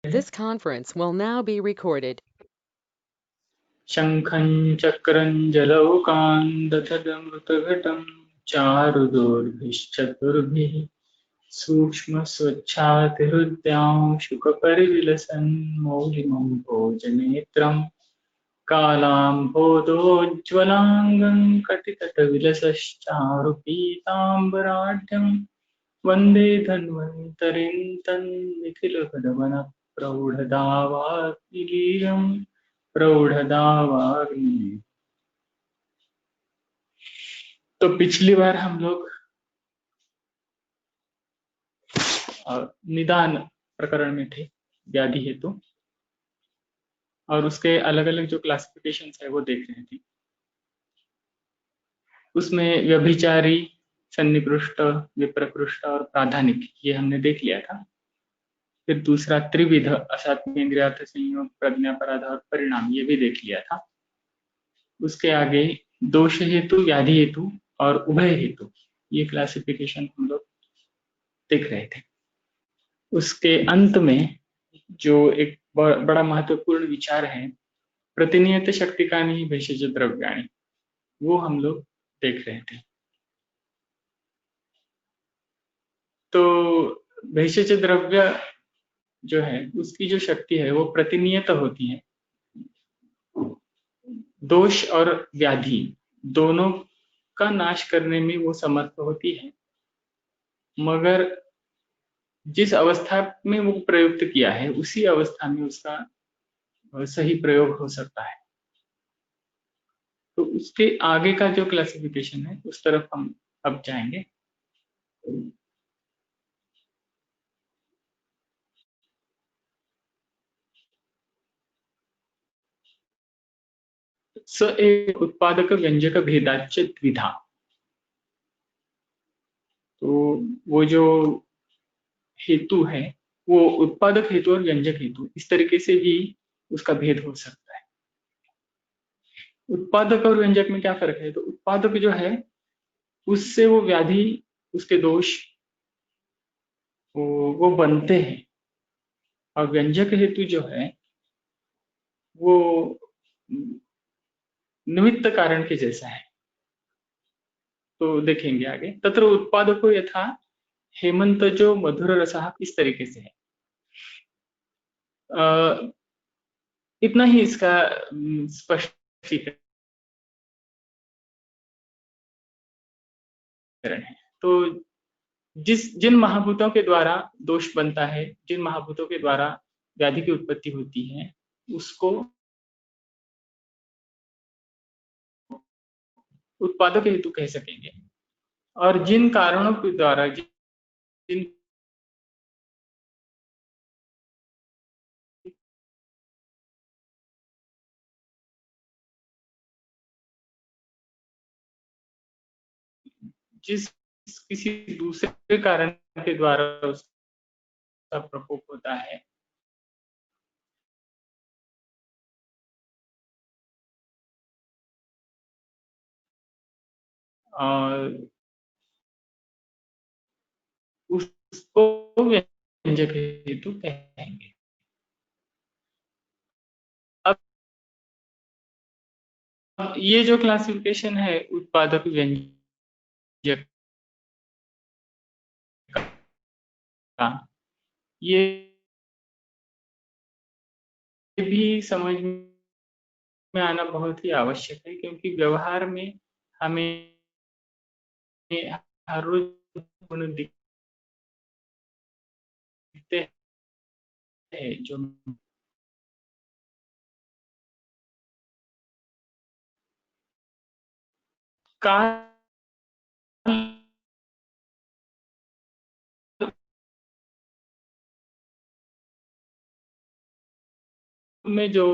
This conference will now be recorded. शङ्खं चक्रं जलौकान् दधदमृतघटं चारुदोर्भिश्चतुर्भिः सूक्ष्मस्वच्छातिहृद्यां शुकपरिविलसन् मौलिमं भोजनेत्रं कालाम्भोदोज्ज्वलाङ्गं कटितटविलसश्चारुपीताम्बराढ्यं वन्दे धन्वन्तरिं तन्निखिलपदवनप्रौढदावाग्निलीलम् प्रौढ़दावाग्नि। तो पिछली बार हम लोग निदान प्रकरण में थे, व्याधि हेतु, और उसके अलग अलग जो क्लासिफिकेशन है वो देख रहे थे। उसमें व्यभिचारी, सन्निकृष्ट, विप्रकृष्ट और प्राधानिक, ये हमने देख लिया था। फिर दूसरा त्रिविध, असात्मेन्द्रियार्थ संयोग, प्रज्ञापराध और परिणाम, ये भी देख लिया था। उसके आगे दोष हेतु, व्याधि हेतु और उभय हेतु, ये क्लासिफिकेशन हम लोग देख रहे थे। उसके अंत में जो एक बड़ा महत्वपूर्ण विचार है, प्रतिनियत शक्तिकानि भेषज द्रव्याणि, वो हम लोग देख रहे थे। तो भेषज द्रव्य जो है, उसकी जो शक्ति है वो प्रतिनियत होती है। दोष और व्याधि दोनों का नाश करने में वो समर्थ होती है, मगर जिस अवस्था में वो प्रयुक्त किया है उसी अवस्था में उसका सही प्रयोग हो सकता है। तो उसके आगे का जो क्लासिफिकेशन है उस तरफ हम अब जाएंगे। स एक उत्पादक व्यंजक भेदाच द्विधा। तो वो जो हेतु है वो उत्पादक हेतु और व्यंजक हेतु, इस तरीके से भी उसका भेद हो सकता है। उत्पादक और व्यंजक में क्या फर्क है? तो उत्पादक जो है उससे वो व्याधि, उसके दोष वो बनते हैं, और व्यंजक हेतु जो है वो निमित्त कारण के जैसा है। तो देखेंगे आगे। तत्र उत्पादको यथा हेमंत जो मधुर रसः, इस तरीके से है। इतना ही इसका स्पष्टीकरण है। तो जिन महाभूतों के द्वारा दोष बनता है, जिन महाभूतों के द्वारा व्याधि की उत्पत्ति होती है, उसको उत्पादक हेतु कह सकेंगे। और जिन कारणों के द्वारा, जिन जिस किसी दूसरे कारण के द्वारा उसका प्रकोप होता है, और उसको व्यंजक हेतु कहेंगे। अब ये जो क्लासिफिकेशन है उत्पादक व्यंजक का, ये भी समझ में आना बहुत ही आवश्यक है, क्योंकि व्यवहार में हमें हर रोज गुण दिखते हैं जो काल में जो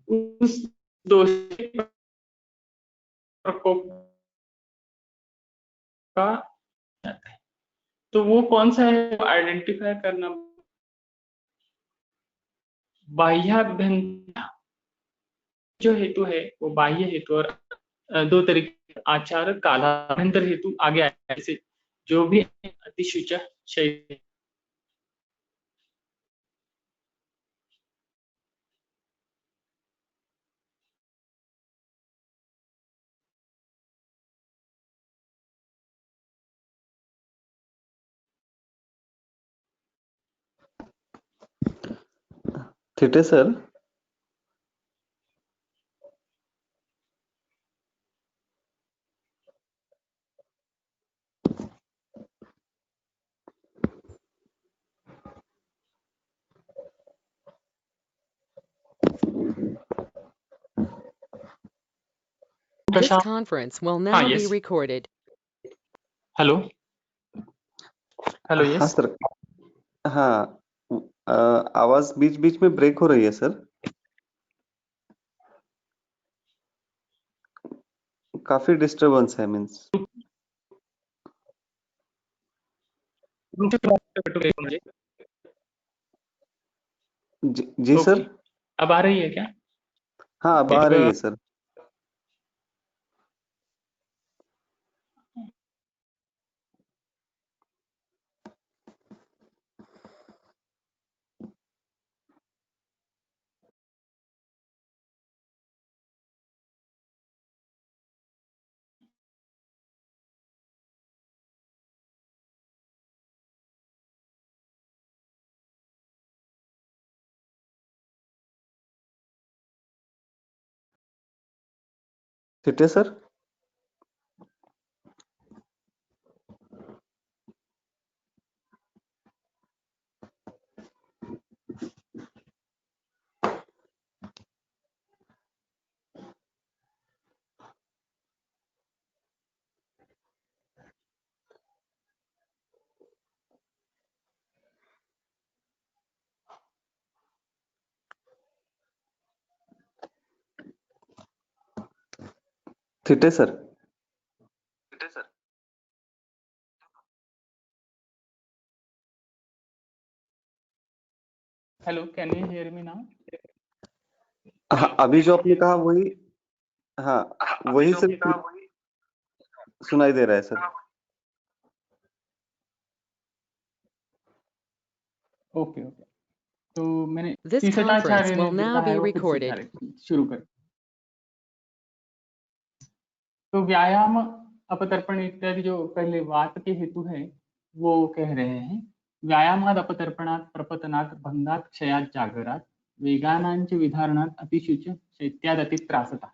उस दोष प्रकोप का जाता है। तो वो कौन सा है आइडेंटिफाई करना, बाह्याभ्यंतर जो हेतु है वो बाह्य हेतु और दो तरीके आचार कालाभ्यंतर हेतु आगे आया, जैसे जो भी अतिशुच शैली। Thite sir, This conference will now be yes. recorded. Hello hello, हाँ यस। सर, हाँ आवाज बीच बीच में ब्रेक हो रही है सर, काफी डिस्टरबेंस है मीन्स। जी सर। अब आ रही है क्या? हाँ अब आ रही है sir. Thite sir, Thite sir, hello, can you hear me now? हाँ अभी जो आपने कहा वही, हाँ वही सर सुनाई दे रहा है सर। ओके ओके, तो मैंने This conference तीसराचार्य ने will जो now कहा है be वो फिर से recorded. शुरू कर। तो व्यायाम, अपतर्पण इत्यादि जो पहले वात के हेतु है वो कह रहे हैं। व्यायामाद अपतर्पणात् प्रपतनात् भंगात् क्षयात् जागरात् वेगानांच विधारणात् अतिशुच शैत्यादतित्रासतः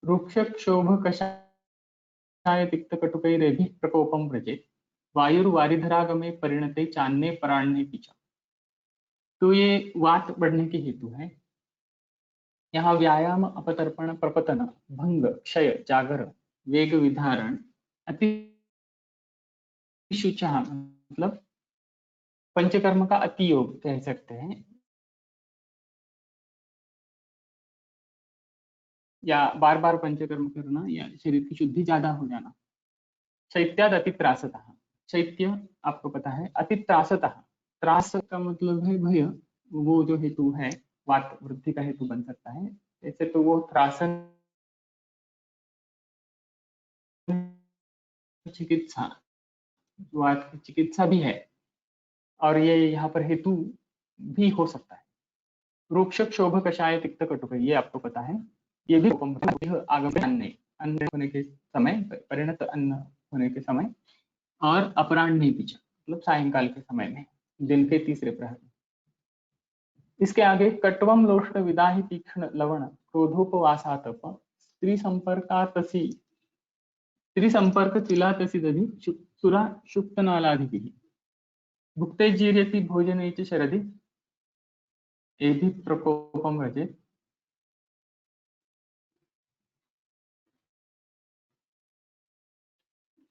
रुक्ष क्षोभ कषाय तिक्तकटुकैरेभिः प्रकोपं व्रजेत् वायुर्वारिधरागमे परिणते चान्ने पराण्ये पिच। तो ये वात बढ़ने के हेतु है। यहाँ व्यायाम, अपतर्पण, प्रपतन, भंग, क्षय, जागर, वेग विधारण, अतिशुच मतलब पंचकर्म का अति योग कह सकते हैं, या बार बार पंचकर्म करना या शरीर की शुद्धि ज्यादा हो जाना। शैत्याद अतित्रासतः, शैत्य आपको पता है, अतित्रासतः, त्रास का मतलब है भय, वो जो हेतु है वात वृद्धि का हेतु बन सकता है। ऐसे तो वो त्रासन चिकित्सा, वात की चिकित्सा भी है और ये यहाँ पर हेतु भी हो सकता है। रुक्ष क्षोभ कषाय तिक्त कटुक, ये आपको पता है, ये भी आगम अन्न, अन्न होने के समय, परिणत अन्न होने के समय, और अपराह्न पीछा मतलब सायंकाल के समय में, दिन के तीसरे प्रहर में। इसके आगे कट्वम लोष्ट विदाहि तीक्ष्ण लवण क्रोधोपवासातप स्त्री संपर्कातसी, स्त्री संपर्क चिलातसी दधि सुरा शुक्त नालाधिपि भुक्ते जीर्यति भोजने च शरदि एभि प्रकोपम व्रजेत्।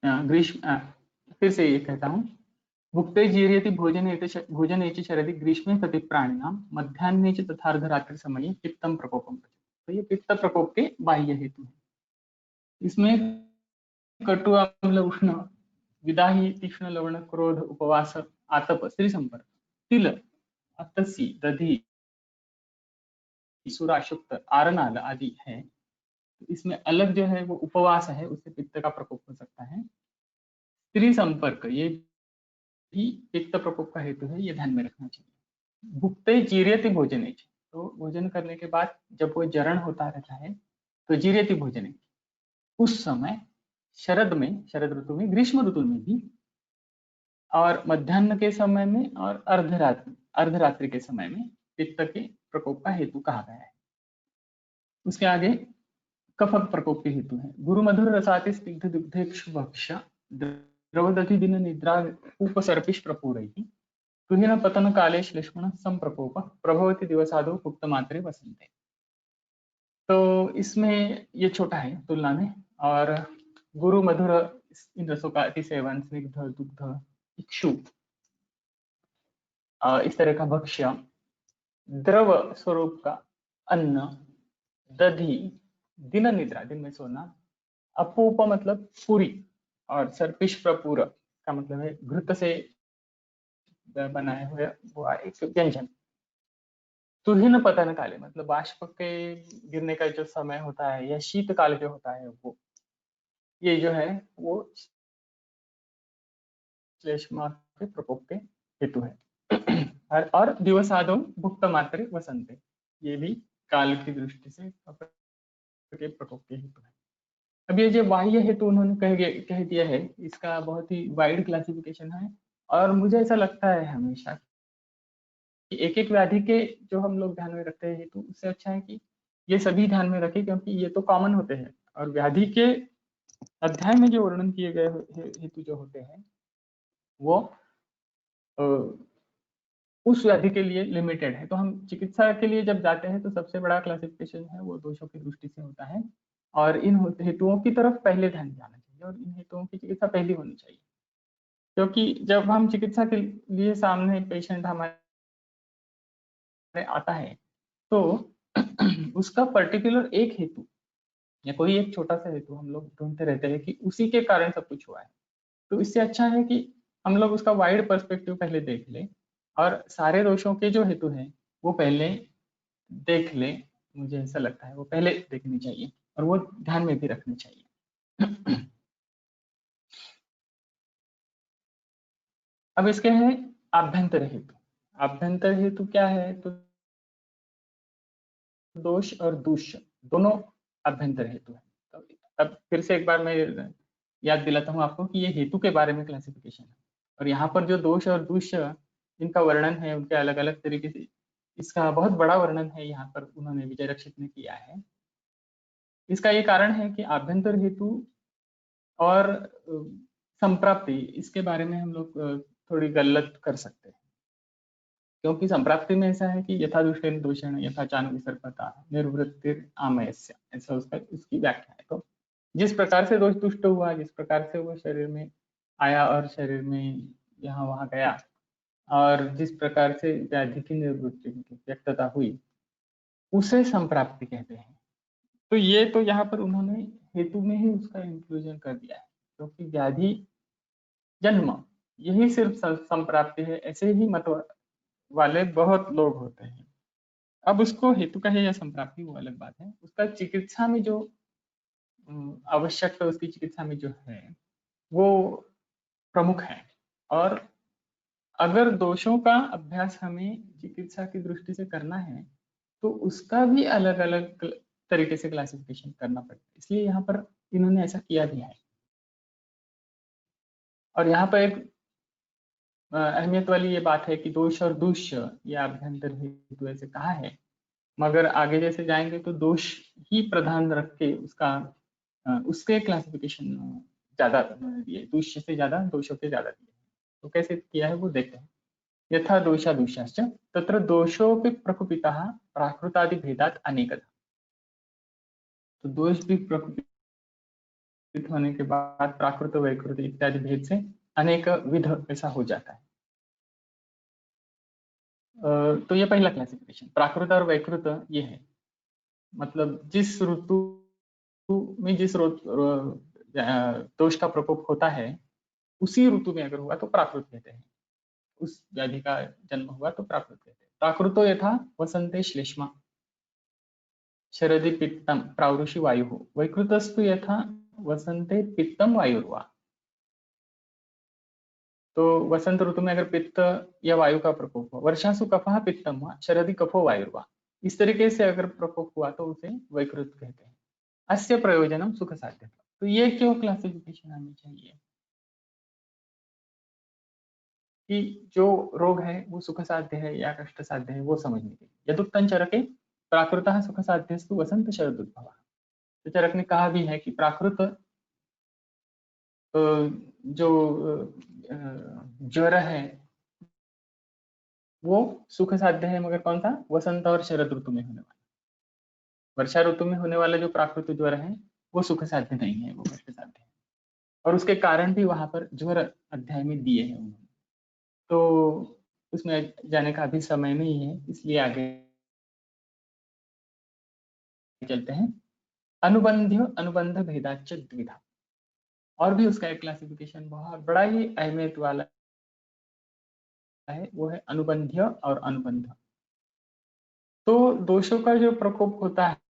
ग्रीष्म, फिर से ये कहता हूँ, भुक्ते जीर्यति भोजने च शरदि ग्रीष्मे सति प्राणिनां मध्याह्ने च तथार्धरात्रि समये पित्तम प्रकोपम व्रजेत्। पित्त प्रकोप के बाह्य हेतु हैं। इसमें कटु, अम्ल, उष्ण, विदाही, तीक्ष्ण, लवण, क्रोध, उपवास, आतप, स्त्री संपर्क, तिल, अतसी, दधी, सुरा, शुक्त, आरनाल आदि है। इसमें अलग जो है वो उपवास है, उससे पित्त का प्रकोप हो सकता है। स्त्री संपर्क ये भी पित्त प्रकोप का हेतु है, ये ध्यान में रखना चाहिए। भुक्ते जीर्यति भोजने, तो भोजन करने के बाद जब वो जरण होता रहता है तो जीर्यति भोजने, उस समय शरद में, शरद ऋतु में, ग्रीष्म ऋतु में भी, और मध्याह्न के समय में और अर्धरात्रि के समय में पित्त के प्रकोप का हेतु कहा गया है। उसके आगे कफक प्रकोप के हेतु है। गुरु मधुर रसाति स्निग्ध दुग्धेक्षु भक्ष्य द्रवदधि दिन निद्रा उपसर्पिष प्रपूरैः तुहिन पतन काले श्लेष्मण संप्रकोप प्रभवति दिवसादो पुक्त मात्रे वसंते। तो इसमें ये छोटा है तुलना में, और गुरु मधुर इन रसों का अति सेवन, स्निग्ध दुग्ध, इक्षु, इस तरह का भक्ष्य, द्रव स्वरूप का अन्न, दधि, दिन निद्रा, दिन में सोना, अपूप मतलब पूरी, और सर्पिष प्रपूर का मतलब है घृत से बनाए हुए वो एक व्यंजन। तुहिन पतन काले मतलब बाष्प के गिरने का जो समय होता है या शीत काल जो होता है, वो ये जो है वो श्लेष्मा के प्रकोप के हेतु है। और दिवसादो भुक्त मात्रे वसंते, ये भी काल की दृष्टि से के प्रकोप के हेतु है। अब ये जो बाह्य हेतु उन्होंने कह दिया है, इसका बहुत ही वाइड क्लासिफिकेशन है, और मुझे ऐसा लगता है हमेशा कि एक एक व्याधि के जो हम लोग ध्यान में रखते हैं हेतु, उससे अच्छा है कि ये सभी ध्यान में रखें, क्योंकि ये तो कॉमन होते हैं, और व्याधि के अध्याय में जो वर्णन किए गए हेतु जो होते हैं वो उस व्याधि के लिए लिमिटेड है। तो हम चिकित्सा के लिए जब जाते हैं तो सबसे बड़ा क्लासिफिकेशन है वो दोषों की दृष्टि से होता है, और इन हेतुओं की तरफ पहले ध्यान जाना चाहिए, और इन हेतुओं की चिकित्सा पहली होनी चाहिए। क्योंकि जब हम चिकित्सा के लिए सामने पेशेंट हमारे आता है तो उसका पर्टिकुलर एक हेतु या कोई एक छोटा सा हेतु हम लोग ढूंढते रहते हैं कि उसी के कारण सब कुछ हुआ है। तो इससे अच्छा है कि हम लोग उसका वाइड पर्सपेक्टिव पहले देख लें, और सारे दोषों के जो हेतु हैं वो पहले देख लें। मुझे ऐसा लगता है वो पहले देखनी चाहिए और वो ध्यान में भी रखनी चाहिए। अब इसके हैं आभ्यंतर हेतु। आभ्यंतर हेतु क्या है? तो दोष और दूष्य दोनों आभ्यंतर हेतु है। तो अब फिर से एक बार मैं याद दिलाता हूँ आपको कि ये हेतु के बारे में क्लासिफिकेशन है, और यहाँ पर जो दोष और दूष्य इनका वर्णन है उनके अलग अलग तरीके से, इसका बहुत बड़ा वर्णन है यहाँ पर उन्होंने विजय रक्षित ने किया है। इसका ये कारण है कि आभ्यंतर हेतु और संप्राप्ति, इसके बारे में हम लोग थोड़ी गलत कर सकते हैं, क्योंकि संप्राप्ति में ऐसा है कि यथा दुष्टेन दोषेण यथा चान विसर्पता निर्वृत्तिर आमयस्य, ऐसा उसकी व्याख्या है। तो जिस प्रकार से दोष दुष्ट हुआ, जिस प्रकार से वो शरीर में आया और शरीर में यहाँ वहां गया, और जिस प्रकार से व्याधि की निवृत्ति व्यक्तता हुई, उसे संप्राप्ति कहते हैं। तो ये तो यहाँ पर उन्होंने हेतु में ही उसका इंक्लूजन कर दिया है, क्योंकि व्याधि जन्म यही सिर्फ संप्राप्ति है, ऐसे ही मत वाले बहुत लोग होते हैं। अब उसको हेतु कहे या संप्राप्ति वो अलग बात है, उसका चिकित्सा में जो आवश्यकता उसकी चिकित्सा में जो है वो प्रमुख है। और अगर दोषों का अभ्यास हमें चिकित्सा की दृष्टि से करना है तो उसका भी अलग अलग तरीके से क्लासिफिकेशन करना पड़ता है, इसलिए यहाँ पर इन्होंने ऐसा किया भी है। और यहाँ पर एक अहमियत वाली ये बात है कि दोष और दूष्य ये आभ्यंतर हेतु ऐसे कहा है, मगर आगे जैसे जाएंगे तो दोष ही प्रधान रख के उसके क्लासिफिकेशन ज्यादा दिए, दूष्य से ज्यादा दोषों के ज्यादा दिए। तो कैसे किया है वो देखते हैं। यथा दोषा दूषाश्च तत्र दोषोपि प्रकुपितः प्राकृतादि भेदात् अनेकधा। तो दोष भी प्रकुपित होने के बाद प्राकृत वैकृत इत्यादि भेद से अनेक विध ऐसा हो जाता है। तो ये पहला क्लासिफिकेशन प्राकृत और वैकृत ये है। मतलब जिस ऋतु में जिस दोष का प्रकोप होता है उसी ऋतु में अगर हुआ तो प्राकृत कहते हैं। उस व्याधि का जन्म हुआ तो प्राकृत कहते हैं। प्राकृतो यथा वसंते श्लेष्मा शरदि पित्तम प्रावृषि वायु वैकृतस्तु यथा वसंते पित्तम वायुर्वा। तो वसंत ऋतु में अगर पित्त या वायु का प्रकोप हो, वर्षासु कफः पित्तम हुआ शरदि कफो वायुर्वा, इस तरीके से अगर प्रकोप हुआ तो उसे वैकृत कहते हैं। अस्य प्रयोजनम सुख साध्य। तो ये क्यों क्लासिफिकेशन आनी चाहिए कि जो रोग है वो सुख साध्य है या कष्ट साध्य है वो समझने के लिए। यदुक्तं चरके प्राकृतः सुख साध्यस्तु वसंत शरद उद्भव। तो चरक ने कहा भी है कि प्राकृत जो ज्वर है वो सुख साध्य है, मगर कौन सा? वसंत और शरद ऋतु में होने वाला। वर्षा ऋतु में होने वाला जो प्राकृत ज्वर है वो सुख साध्य नहीं है, वो कष्ट साध्य है। और उसके कारण भी वहां पर ज्वर अध्याय में दिए हैं उन्होंने, तो उसमें जाने का अभी समय नहीं है, इसलिए आगे चलते हैं। अनुबंध्य अनुबंध भेदाच द्विधा, और भी उसका एक क्लासिफिकेशन बहुत बड़ा ही अहमियत वाला है, वो है अनुबंध्य और अनुबंध। तो दोषों का जो प्रकोप होता है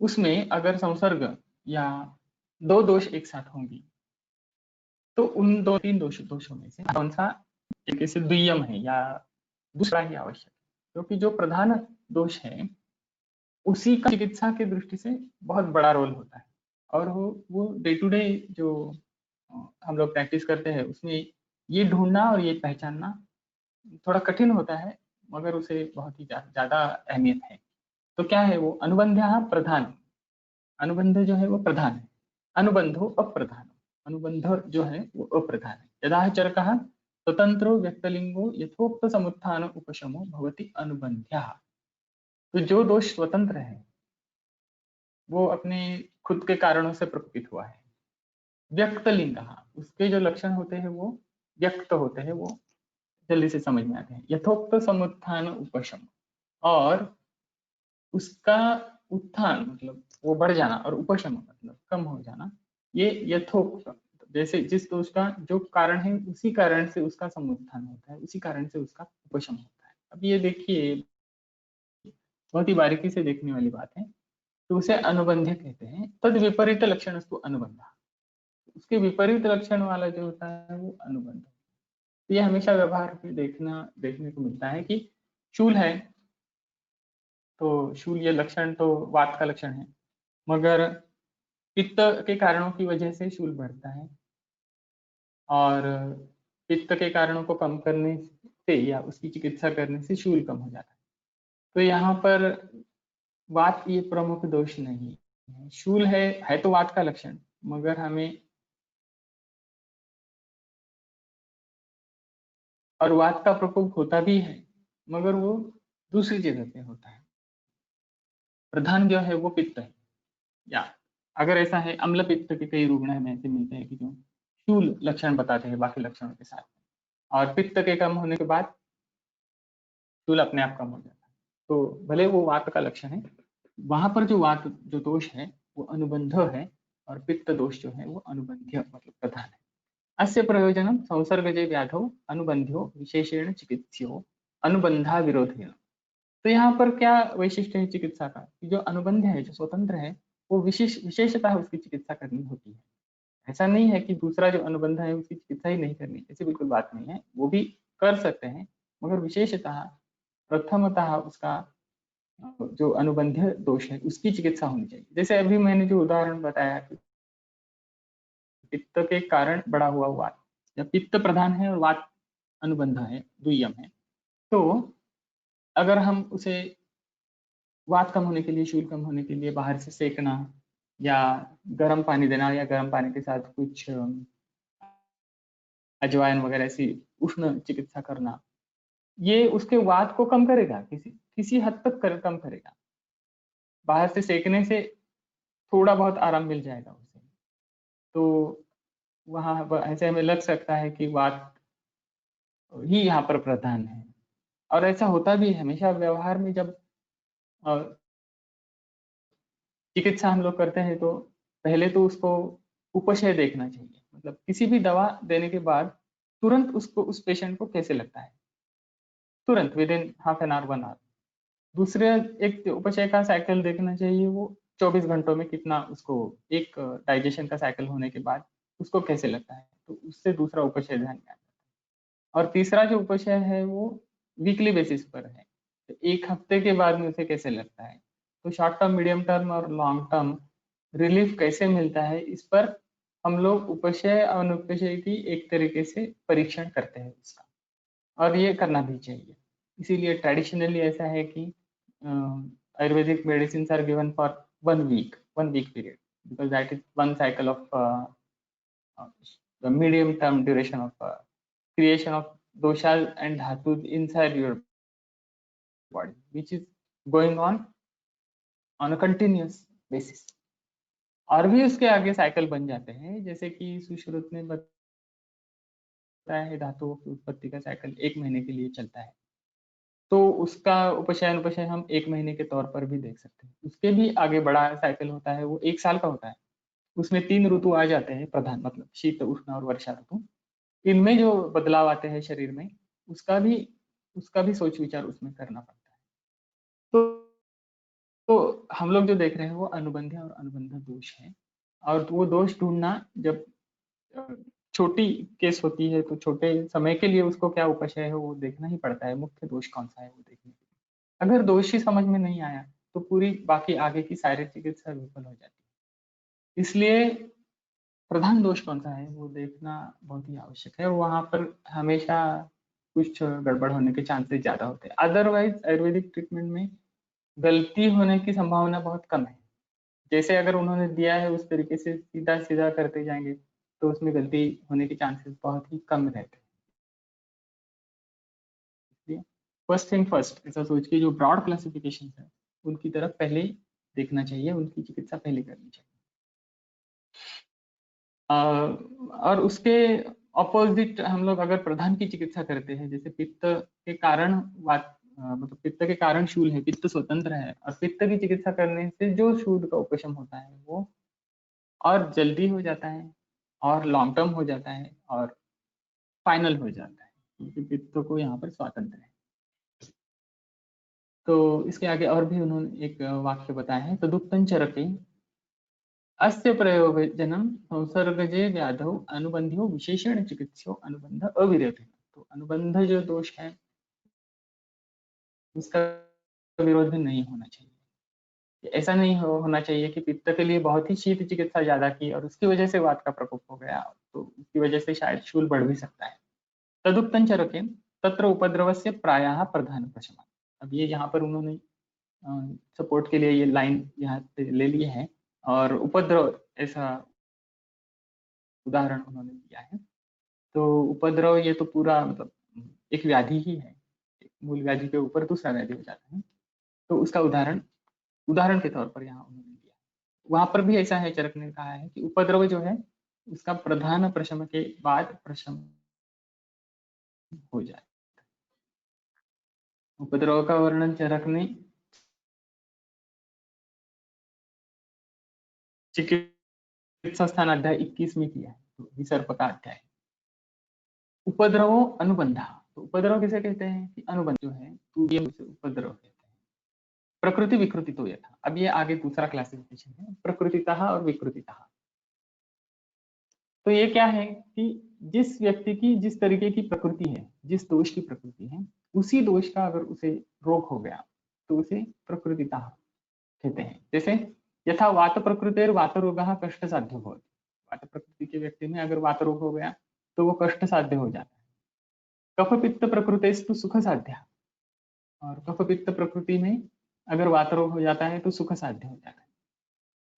उसमें अगर संसर्ग या दो दोष एक साथ होंगी तो उन दो तीन दोषों में से कौन सा एक से द्वियम है या दूसरा ही आवश्यक है, क्योंकि जो प्रधान दोष है उसी का चिकित्सा की दृष्टि से बहुत बड़ा रोल होता है। और वो डे टू डे जो हम लोग प्रैक्टिस करते हैं उसमें ये ढूंढना और ये पहचानना थोड़ा कठिन होता है, मगर उसे बहुत ही ज्यादा अहमियत है। तो क्या है वो? अनुबंध प्रधान, अनुबंध जो है वो प्रधान है, अनुबंधो अप्रधान, अनुबंध जो है वो अप्रधान है। यदा चरकः स्वतंत्रो व्यक्तलिंगो यथोक्त समुत्थान उपशमो भवति अनुबंध्याः। तो जो दोष स्वतंत्र है वो अपने खुद के कारणों से प्रकटित हुआ है। व्यक्तलिंग, उसके जो लक्षण होते हैं वो व्यक्त होते हैं, वो जल्दी से समझ में आते हैं। यथोक्त समुत्थान उपशम, और उसका उत्थान मतलब वो बढ़ जाना और उपशम मतलब कम हो जाना, ये यथोक्त जैसे जिस दोष का जो कारण है उसी कारण से उसका समुत्थान होता है, उसी कारण से उसका उपशम होता है। अब ये देखिए बहुत ही बारीकी से देखने वाली बात है। तो उसे अनुबंध कहते हैं। तद विपरीत लक्षण अनुबंध, उसके विपरीत लक्षण वाला जो होता है वो अनुबंध। ये हमेशा व्यवहार में देखने को मिलता है कि शूल है तो शूल ये लक्षण तो वात का लक्षण है, मगर पित्त के कारणों की वजह से शूल बढ़ता है, और पित्त के कारणों को कम करने से या उसकी चिकित्सा करने से शूल कम हो जाता है। तो यहाँ पर वात ये प्रमुख दोष नहीं है, शूल है तो वात का लक्षण, मगर हमें और वात का प्रकोप होता भी है मगर वो दूसरी जगह पे होता है। प्रधान जो है वो पित्त है, या अगर ऐसा है अम्ल पित्त के कई रुग्ण हमें ऐसे मिलते हैं कि जो शूल लक्षण बताते हैं बाकी लक्षणों के साथ, और पित्त के कम होने के बाद शूल अपने आप कम हो जाता है। तो भले वो वात का लक्षण है, वहां पर जो वात जो दोष है वो अनुबंध है, और पित्त दोष जो है वो अनुबंध्य मतलब प्रधान है। अस्य प्रयोजनम संसर्गजे व्याधो अनुबंध्यो विशेषेण चिकित्स्यो अनुबंधा विरोधेन। तो यहाँ पर क्या वैशिष्ट्य है चिकित्सा का? जो अनुबंध है जो स्वतंत्र है वो विशेषतः उसकी चिकित्सा करनी होती है। ऐसा नहीं है कि दूसरा जो अनुबंध है उसकी चिकित्सा ही नहीं करनी, ऐसी बिल्कुल बात नहीं है, वो भी कर सकते हैं, मगर विशेषतः प्रथमतः उसका जो अनुबंध दोष है उसकी चिकित्सा होनी चाहिए। जैसे अभी मैंने जो उदाहरण बताया कि पित्त के कारण बड़ा हुआ वात, या पित्त प्रधान है और वात अनुबंध है, द्वियम है, तो अगर हम उसे वात कम होने के लिए, शूल कम होने के लिए बाहर से सेकना या गर्म पानी देना, या गर्म पानी के साथ कुछ अजवाइन वगैरह ऐसी उष्ण चिकित्सा करना, ये उसके वात को कम करेगा, किसी हद तक कम करेगा। बाहर से सेकने से थोड़ा बहुत आराम मिल जाएगा उसे, तो वहाँ ऐसे हमें लग सकता है कि वात ही यहाँ पर प्रधान है। और ऐसा होता भी है हमेशा व्यवहार में, जब चिकित्सा हम लोग करते हैं तो पहले तो उसको उपशय देखना चाहिए, मतलब किसी भी दवा देने के बाद तुरंत उसको उस पेशेंट को कैसे लगता है, तुरंत within half an hour 1 hour. दूसरे एक उपशय का साइकिल देखना चाहिए, वो 24 घंटों में कितना उसको एक डाइजेशन का साइकिल होने के बाद उसको कैसे लगता है, तो उससे दूसरा उपशय ध्यान में आता है। और तीसरा जो उपशय है वो वीकली बेसिस पर है, तो 1 हफ्ते के बाद में उसे कैसे लगता है, तो शॉर्ट टर्म, मीडियम टर्म और लॉन्ग टर्म रिलीफ कैसे मिलता है, इस पर हम लोग उपशय और अनुपशय की एक तरीके से परीक्षण करते हैं उसका, और ये करना भी चाहिए। इसीलिए ट्रेडिशनली ऐसा है कि Ayurvedic medicine are given for 1 week period, because that is 1 cycle of the medium term duration of creation of doshas and dhatus inside your body, which is going on a continuous basis। और भी उसके आगे cycle बन जाते हैं, जैसे कि सुश्रुत ने बताया है धातुओं की उत्पत्ति का साइकिल 1 महीने के लिए चलता है, तो उसका उपशय अनुपशय हम 1 महीने के तौर पर भी देख सकते हैं। उसके भी आगे बड़ा साइकिल होता है, वो 1 साल का होता है। उसमें 3 ऋतु आ जाते हैं प्रधान, मतलब शीत, उष्ण और वर्षा ऋतु। इनमें जो बदलाव आते हैं शरीर में, उसका भी सोच विचार उसमें करना पड़ता है। तो हम लोग जो देख रहे हैं वो अनुबंध और अनुबंध दोष है, और वो दोष ढूंढना, जब छोटी केस होती है तो छोटे समय के लिए उसको क्या उपशय है वो देखना ही पड़ता है, मुख्य दोष कौन सा है वो देखने के लिए। अगर दोष ही समझ में नहीं आया तो पूरी बाकी आगे की सारी चिकित्सा विफल हो जाती है। इसलिए प्रधान दोष कौन सा है वो देखना बहुत ही आवश्यक है, और वहां पर हमेशा कुछ गड़बड़ होने के चांसेस ज्यादा होते हैं। अदरवाइज आयुर्वेदिक ट्रीटमेंट में गलती होने की संभावना बहुत कम है। जैसे अगर उन्होंने दिया है उस तरीके से सीधा सीधा करते जाएंगे तो उसमें गलती होने के चांसेस बहुत ही कम रहते हैं। इसलिए फर्स्ट थिंग फर्स्ट ऐसा सोच के जो ब्रॉड क्लासिफिकेशन है उनकी तरफ पहले देखना चाहिए, उनकी चिकित्सा पहले करनी चाहिए। और उसके अपोजिट हम लोग अगर प्रधान की चिकित्सा करते हैं, जैसे पित्त के कारण मतलब पित्त के कारण शूल है, पित्त स्वतंत्र है, और पित्त की चिकित्सा करने से जो शूल का उपशम होता है वो और जल्दी हो जाता है, और लॉन्ग टर्म हो जाता है, और फाइनल हो जाता है, क्योंकि पित्त को यहाँ पर स्वातंत्र है। तो इसके आगे और भी उन्होंने एक वाक्य बताया है, तदुक्तं चरके अस्य प्रयोजनं संसर्गजे व्याधौ अनुबंधियो विशेषण चिकित्सो अनुबंध अविरत। तो अनुबंध जो दोष है उसका विरोध नहीं होना चाहिए। ऐसा नहीं होना चाहिए कि पित्त के लिए बहुत ही शीत चिकित्सा ज्यादा की और उसकी वजह से वात का प्रकोप हो गया, तो उसकी वजह से शायद शूल बढ़ भी सकता है। तदुक्तं चरके तत्र उपद्रवस्य प्रायः प्रधान प्रशमन। अब ये यहाँ पर उन्होंने सपोर्ट के लिए ये लाइन यहाँ पे ले ली है, और उपद्रव ऐसा उदाहरण उन्होंने दिया है। तो उपद्रव ये तो पूरा मतलब एक व्याधि ही है, मूल व्याधि के ऊपर दूसरा व्याधि हो जाता है, तो उसका उदाहरण के तौर पर यहाँ उन्होंने दिया। वहां पर भी ऐसा है, चरक ने कहा है कि उपद्रव जो है उसका प्रधान प्रशम के बाद प्रशम हो जाए। उपद्रव का वर्णन चरक ने चिकित्सा स्थान अध्याय 21 में किया है, तो विसर्प का अध्याय। उपद्रवो अनुबंधा, तो उपद्रव किसे कहते हैं कि अनुबंध जो है उपद्रव कहते हैं। प्रकृति विकृति तो यथा, अब ये आगे दूसरा क्लासिफिकेशन है, प्रकृतितः और विकृतितः। तो ये क्या है कि जिस व्यक्ति की जिस तरीके की प्रकृति है, जिस दोष की प्रकृति है, उसी दोष का अगर उसे रोग हो गया तो उसे प्रकृतितः कहते हैं। जैसे यथा वात प्रकृति वात रोग कष्ट साध्य हो, वात प्रकृति के व्यक्ति में अगर वात रोग हो गया तो वो कष्ट साध्य हो जाता है। कफ पित्त प्रकृतिस्तु सुख साध्य, और कफ पित्त प्रकृति में अगर वात रोग हो जाता है तो सुख साध्य हो जाता है।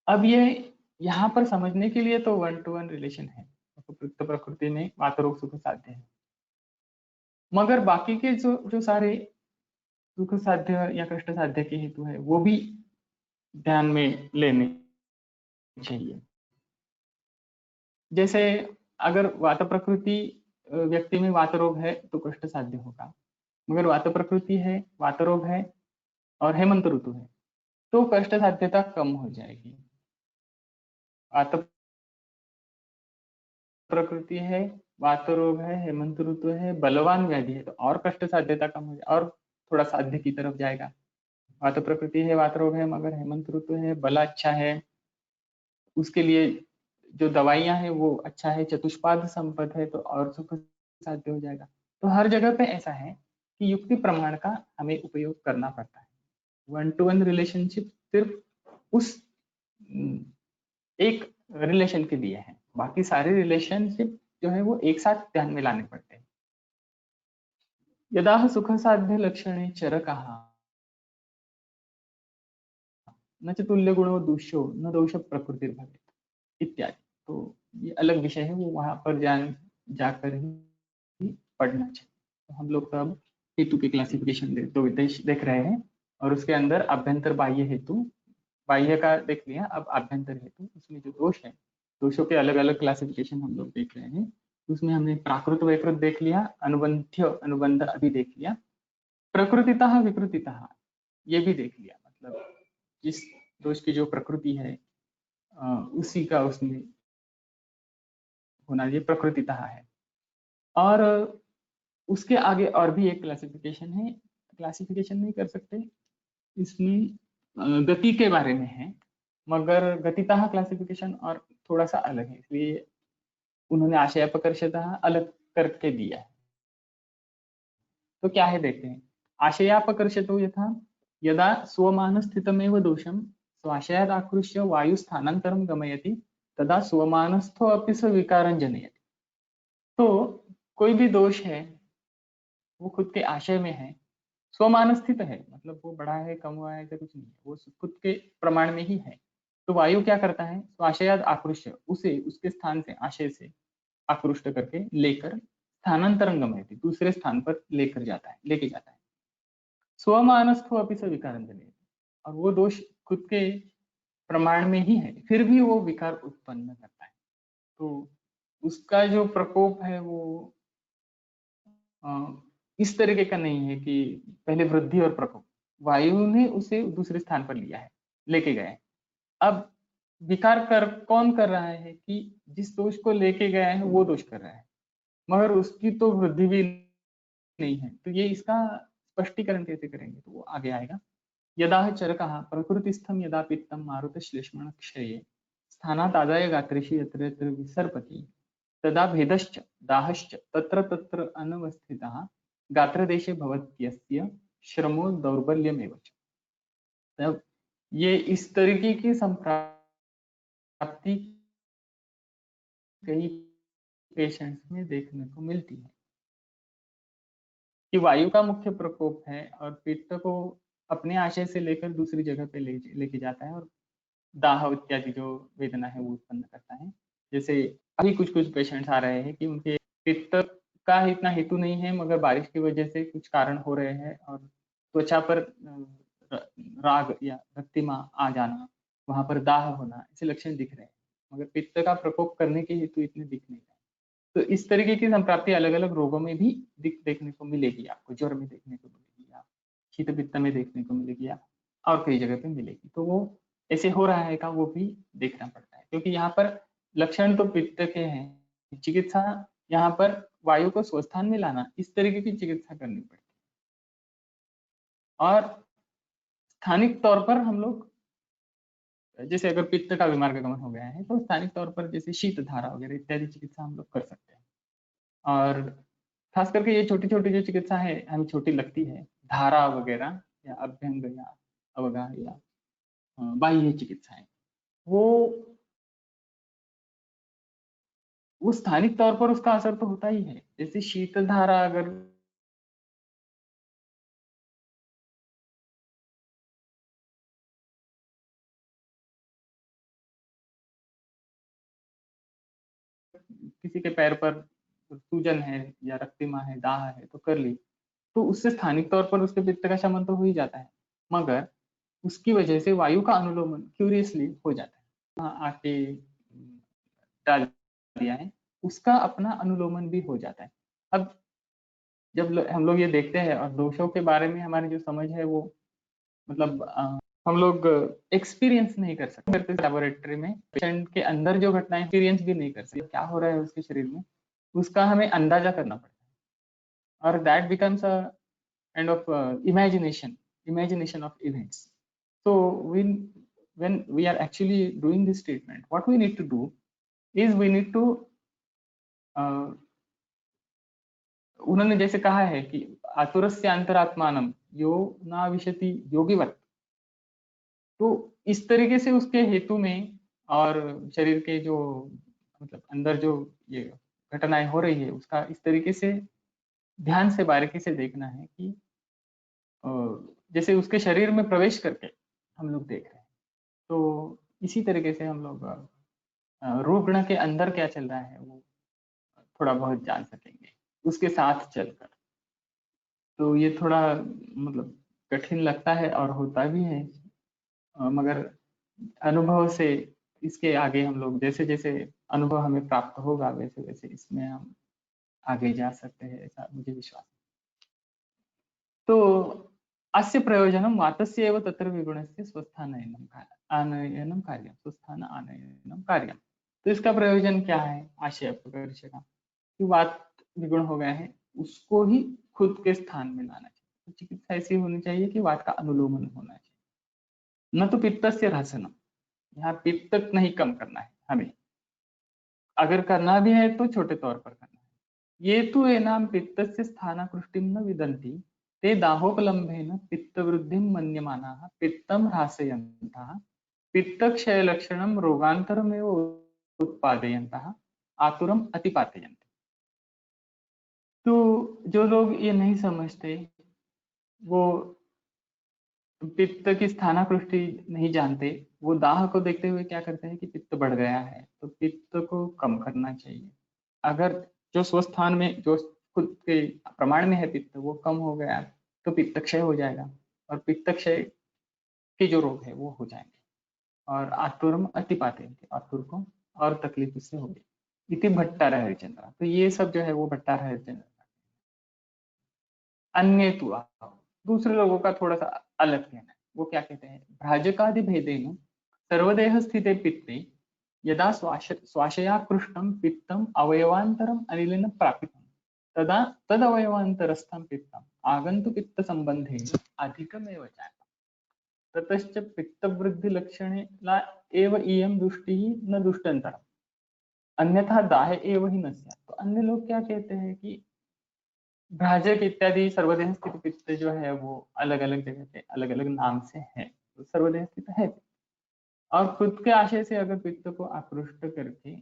अब ये यहाँ पर समझने के लिए तो 1-to-1 रिलेशन है, पित्त प्रकृति में वात रोग सुख साध्य है, मगर बाकी के जो सारे सुख साध्य या कष्ट साध्य के हेतु है वो भी ध्यान में लेने चाहिए। जैसे अगर वात प्रकृति व्यक्ति में वात रोग है तो कष्ट साध्य होगा, मगर वात प्रकृति है, वात रोग है और हेमंत ऋतु है तो कष्ट साध्यता कम हो जाएगी। वात प्रकृति है, वात रोग है, हेमंत ऋतु है, बलवान व्याधि है तो और कष्ट साध्यता कम हो जाए और थोड़ा साध्य की तरफ जाएगा। वात प्रकृति है, वात रोग है, मगर हेमंत ऋतु है, बल अच्छा है, उसके लिए जो दवाइयां हैं वो अच्छा है, चतुष्पाद संपद है तो और सुख साध्य हो जाएगा। तो हर जगह पे ऐसा है कि युक्ति प्रमाण का हमें उपयोग करना पड़ता है। 1-to-1 रिलेशनशिप सिर्फ उस एक रिलेशन के लिए है, बाकी सारे रिलेशनशिप जो है वो एक साथ ध्यान में लाने पड़ते हैं। यदा सुख साध्य लक्षणे चरकः न च तुल्य गुणो दूष्यो न दोष प्रकृति भवेत् इत्यादि। तो ये अलग विषय है, वो वहां पर जाकर ही पढ़ना चाहिए। तो हम लोग तो अब हेतु की क्लासिफिकेशन देख रहे हैं और उसके अंदर अभ्यंतर बाह्य हेतु, बाह्य का देख लिया, अब आभ्यंतर हेतु, उसमें जो दोष है, दोषों के अलग अलग क्लासिफिकेशन हम लोग देख रहे हैं। उसमें हमने प्राकृत वैकृत देख लिया, अनुबंध्य अनुबंध अभी देख लिया, प्रकृतितः विकृतितः ये भी देख लिया, मतलब जिस दोष की जो प्रकृति है उसी का उसमें होना, ये प्रकृतितः है। और उसके आगे और भी एक क्लासिफिकेशन है, क्लासिफिकेशन नहीं कर सकते, इसमें गति के बारे में है, मगर गतितः क्लासिफिकेशन और थोड़ा सा अलग है, इसलिए उन्होंने आशयापकर्षतः अलग करके दिया है। तो क्या है देखते हैं। आशयापकर्षतो यथा यदा स्वमान स्थितमेव दोषम स्वाशयाद आकृष्य वायु स्थानांतरम गमयति तदा स्वमानस्थो अपि स विकारं जनयति। तो कोई भी दोष है वो खुद के आशय में है, स्वमान स्थित है, मतलब वो बड़ा है कम हुआ है ऐसा कुछ नहीं है, वो खुद के प्रमाण में ही है। तो वायु क्या करता है, स्वाशयाद आकृष्य, उसे उसके स्थान से, आशय से आकृष्ट करके लेकर स्थानांतरं गमयति, दूसरे स्थान पर लेके जाता है। स्वमानस्थो अपि स विकारं जनयति, और वो दोष खुद के प्रमाण में ही है, फिर भी वो विकार उत्पन्न करता है। तो उसका जो प्रकोप है वो इस तरीके का नहीं है कि पहले वृद्धि और प्रकोप, वायु ने उसे दूसरे स्थान पर लिया है, लेके गए। अब विकार कौन कर रहा है कि जिस दोष को लेके गया है वो दोष कर रहा है, मगर उसकी तो वृद्धि भी नहीं है। तो ये इसका स्पष्टीकरण कैसे करेंगे, तो वो आगे आएगा। यदा चरकः प्रकृतिस्थम यदा पित्तम मारुत श्लेष्मण क्षये स्थानात् आदाय गात्रेषु यत्र यत्र विसर्पति तदा भेदश्च दाहश्च तत्र तत्र अनवस्थितः गात्रदेशे भवत्यस्य श्रमो दौर्बल्यमेव च। तब ये इस तरीके की संप्राप्ति कई पेशेंट्स में देखने को मिलती है कि वायु का मुख्य प्रकोप है और पित्त को अपने आशय से लेकर दूसरी जगह पे लेके जाता है और दाह इत्यादि जो वेदना है वो उत्पन्न करता है। जैसे अभी कुछ पेशेंट्स आ रहे हैं कि उनके पित्त का इतना हेतु नहीं है, मगर बारिश की वजह से कुछ कारण हो रहे हैं और त्वचा पर राग या रक्तिमा आ जाना, वहां पर दाह होना, ऐसे लक्षण दिख रहे हैं, मगर पित्त का प्रकोप करने के हेतु इतने दिख नहीं रहे। तो इस तरीके की संप्राप्ति अलग अलग रोगों में भी देखने को मिलेगी, आपको ज्वर में देखने को मिलेगी, आप शीत पित्त में देखने को मिलेगी, और कई जगह पे मिलेगी। तो वो ऐसे हो रहा है का वो भी देखना पड़ता है, क्योंकि यहाँ पर लक्षण तो पित्त के हैं, चिकित्सा यहाँ पर वायु को स्वस्थान में लाना, इस तरीके की चिकित्सा करनी पड़ती है। और स्थानिक तौर पर हम लोग, जैसे अगर पित्त का विमार्गमन हो गया है तो स्थानिक तौर पर जैसे शीत धारा वगैरह इत्यादि चिकित्सा हम लोग कर सकते हैं। और खास करके ये छोटी छोटी जो चिकित्सा है हमें छोटी लगती है, धारा वगैरह या अभ्यंग या अवगाह या बाह्य चिकित्साएं, वो स्थानिक तौर पर उसका असर तो होता ही है। जैसे शीतल धारा अगर किसी के पैर पर सूजन है या रक्तिमा है, दाह है तो कर ली, तो उससे स्थानिक तौर पर उसके पित्त का शमन तो हो ही जाता है, मगर उसकी वजह से वायु का अनुलोमन क्यूरियसली हो जाता है। आके डाल दिया है, उसका अपना अनुलोमन भी हो जाता है। अब जब हम लोग ये देखते हैं और दोषों के बारे में हमारी जो समझ है वो मतलब हम लोग एक्सपीरियंस नहीं कर सकते लेबोरेटरी में पेशेंट के अंदर जो घटनाएं एक्सपीरियंस भी नहीं कर सकते, क्या हो रहा है उसके शरीर में उसका हमें अंदाजा करना पड़ता है और that becomes a kind of imagination of events. So when we are actually doing this treatment, what we need to do is we need to उन्होंने जैसे कहा है कि आतुरस्य अंतरात्मानम यो ना विशति योगिवत, तो इस तरीके से उसके हेतु में और शरीर के जो मतलब अंदर जो ये घटनाएं हो रही है उसका इस तरीके से ध्यान से बारीकी से देखना है कि जैसे उसके शरीर में प्रवेश करके हम लोग देख रहे हैं, तो इसी तरीके से हम लोग रुग्ण के अंदर क्या चल रहा है वो थोड़ा बहुत जान सकेंगे उसके साथ चलकर। तो ये थोड़ा मतलब कठिन लगता है और होता भी है, मगर अनुभव से इसके आगे हम लोग जैसे जैसे अनुभव हमें प्राप्त होगा वैसे वैसे इसमें हम आगे जा सकते हैं, ऐसा मुझे विश्वास है। तो अस्य प्रयोजनं वातस्य एव तत्र विगुणस्य स्वस्थानयनं आनयनं कार्यं, स्वस्थान आनयनं कार्यं। तो इसका प्रयोजन क्या है आशय प्रकर्ष का, कि वात विगुण हो गया है उसको ही खुद के स्थान में लाना चाहिए। तो चिकित्सा ऐसी होनी चाहिए कि वात का अनुलोमन होना चाहिए, न तो पित्तस्य ह्रासनम, यहाँ पित्त नहीं कम करना है हमें, अगर करना भी है तो छोटे तौर पर करना है। ये तो एनाम पित्तस्य स्थानाकृष्टिं न विदन्ति ते दाहोपलम्भेन पित्तवृद्धिं मन्यमानाः पित्तं ह्रासयन्तः पित्तक्षयलक्षणं रोगान्तरमेव उत्पादयन्तः आतुरम अतिपातयन्ति। तो जो लोग ये नहीं समझते वो पित्त की स्थानाकृष्टि नहीं जानते, वो दाह को देखते हुए क्या करते हैं कि पित्त बढ़ गया है तो पित्त को कम करना चाहिए। अगर जो स्वस्थान में जो खुद के प्रमाण में है पित्त वो कम हो गया तो पित्त क्षय हो जाएगा और पित्त क्षय के जो रोग है वो हो जाएंगे और आतुरम अतिपाते, आतुर को और तकलीफ इससे होगी। इति भट्टारक हरिश्चंद्र। तो ये सब जो है वो भट्टारक हरिश्चंद्र। अन्य दूसरे लोगों का थोड़ा सा अलग कहना है, वो क्या कहते हैं, भ्राजकादि भेदेन सर्वदेह स्थिते पित्ते यदा स्वाशयाकृष्टं पित्तम अवयवांतरम अनिलेन प्रापितम तदा तद अवयवांतरस्थं पित्तम आगंतु पित्त संबंधे अधिकमेव जायते ततश्च पित्तवृद्धि लक्षणे ला एव इयं दृष्टि न दुष्टंतरम अन्यथा दाह एव ही न स्यात्। तो अन्य लोग क्या कहते हैं कि भ्राजक इत्यादि सर्वदेह स्थित पित्त जो है वो अलग अलग जगह पे अलग अलग नाम से है, तो सर्वदेह स्थित है और खुद के आशय से अगर पित्त को आकृष्ट करके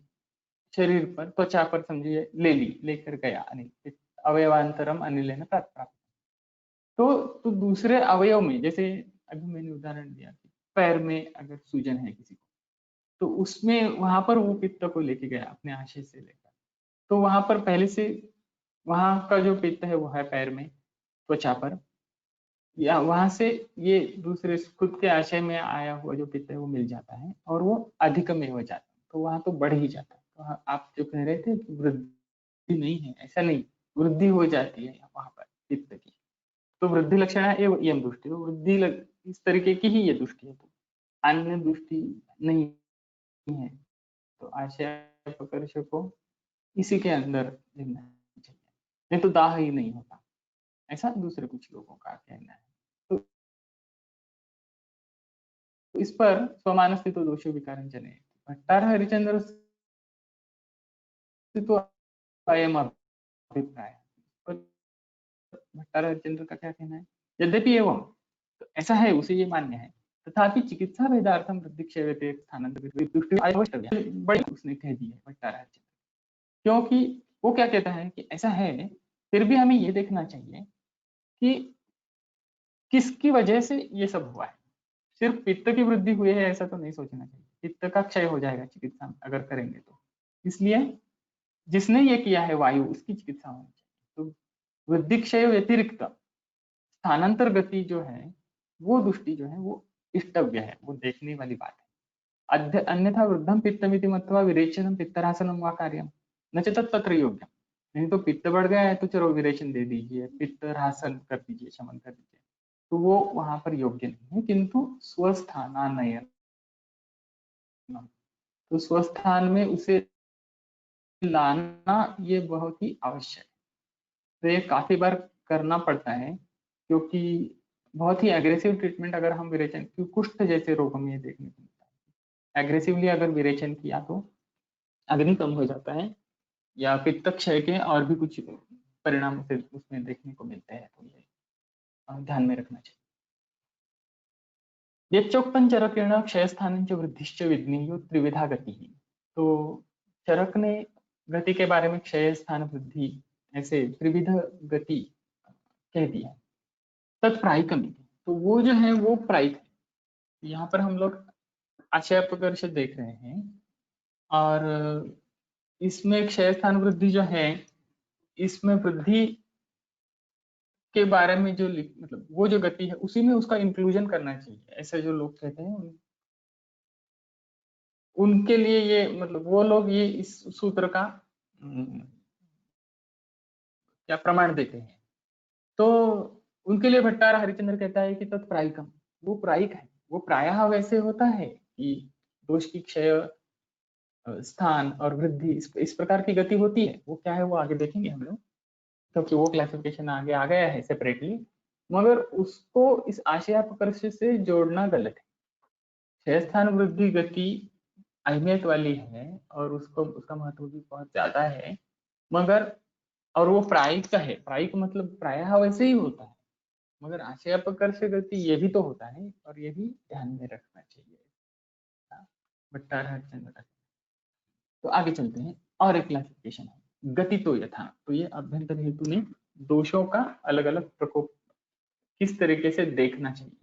शरीर पर त्वचा पर समझिए लेकर गया अनिल अवयवांतरम अनिल प्राप्त, तो दूसरे अवयव में जैसे अभी मैंने उदाहरण दिया कि पैर में अगर सूजन है किसी को तो उसमें वहां पर वो पित्त को लेके गया अपने आशय से लेकर, तो वहां पर पहले से वहां का जो पित्त है वो है पैर में त्वचा पर, या वहां से ये दूसरे खुद के आशय में आया हुआ जो पित्त है वो मिल जाता है और वो अधिक में हो जाता है, तो वहां तो बढ़ ही जाता है। तो आप जो कह रहे थे कि वृद्धि नहीं है, ऐसा नहीं, वृद्धि हो जाती है वहां पर पित्त की, तो वृद्धि लक्षण है यम दृष्टि, तो वृद्धि इस तरीके की ही ये दृष्टि है, तो अन्य दृष्टि नहीं है। तो आशय प्रकर्ष को इसी के अंदर लेना चाहिए, नहीं तो दाह ही नहीं होता, ऐसा दूसरे कुछ लोगों का कहना है। तो इस पर स्वमानस्थितो दोषो विकारं जने भट्टारक हरिश्चंद्र तो अयम अभिप्राय, भट्टारक हरिश्चंद्र का क्या कहना है, यद्यपि एवं तो ऐसा है उसे ये मान्य है तथापि चिकित्सा भेदार्थम वृद्धि क्षय स्थानांतरित बड़ी उसने कह दी है भट्टारक हरिश्चंद्र, क्योंकि वो क्या कहता है कि ऐसा है फिर भी हमें ये देखना चाहिए कि किसकी वजह से ये सब हुआ है, सिर्फ पित्त की वृद्धि हुई है ऐसा तो नहीं सोचना चाहिए, पित्त का क्षय हो जाएगा चिकित्सा अगर करेंगे तो, इसलिए जिसने ये किया है वायु उसकी चिकित्सा होनी चाहिए। तो वृद्धि क्षय व्यतिरिक्त स्थानांतर गति जो है वो दृष्टि जो है वो इष्टव्य है, वो देखने वाली बात है। अन्यथा वृद्धम पित्तमिति मत्वा विरेचनम पित्तरासनम वा कार्यम न च तत्र योग्यम। नहीं तो पित्त बढ़ गया है तो चलो विरेचन दे दीजिए, पित्त ह्रासन कर दीजिए, शमन कर दीजिए, तो वो वहां पर योग्य नहीं है। किंतु स्वस्थानानयन, तो स्वस्थान में उसे लाना ये बहुत ही आवश्यक है। तो ये काफी बार करना पड़ता है, क्योंकि बहुत ही एग्रेसिव ट्रीटमेंट अगर हम विरेचन, क्योंकि कुष्ठ जैसे रोगों में ये देखने को मिलता है, एग्रेसिवली अगर विरेचन किया तो अग्नि कम हो जाता है, या पित्त क्षय के और भी कुछ परिणाम से उसमें देखने को मिलते हैं। तो ये ध्यान में रखना चाहिए। यच्चोक्तं चरकेण क्षयस्थानं च वृद्धिश्च विघ्नेयो त्रिविधा गतिः। तो चरक ने गति के बारे में क्षय स्थान वृद्धि ऐसे त्रिविध गति कह दिया। तत्प्रायिकम, तो वो जो है वो प्रायिक है। यहाँ पर हम लोग आशय अपकर्ष देख रहे हैं, और इसमें क्षय स्थान वृद्धि जो है, इसमें वृद्धि के बारे में जो मतलब वो जो गति है उसी में उसका इंक्लूजन करना चाहिए, ऐसे जो लोग कहते हैं उनके लिए ये मतलब वो लोग ये इस सूत्र का क्या प्रमाण देते हैं। तो उनके लिए भट्टार हरिचंद्र कहता है कि तत्प्रायिकम, वो प्रायिक है, वो प्रायः वैसे होता है कि दोष की क्षय स्थान और वृद्धि इस प्रकार की गति होती है। वो क्या है वो आगे देखेंगे हम लोग, क्योंकि वो क्लासिफिकेशन आगे आ गया है सेपरेटली, मगर उसको इस आशयापकर्ष से जोड़ना गलत है। क्षय स्थान वृद्धि गति अहमियत वाली है और उसको उसका महत्व भी बहुत ज्यादा है, मगर और वो प्रायिक है, प्रायिक मतलब प्रायः वैसे ही होता है, मगर आशयापकर्ष गति ये भी तो होता है, और ये भी ध्यान में रखना चाहिए। भट्टार हरिचंद्र का। तो आगे चलते हैं, और एक क्लासिफिकेशन है गति तो यथा। तो ये अभ्यंतर हेतु ने दोषों का अलग अलग प्रकोप किस तरीके से देखना चाहिए।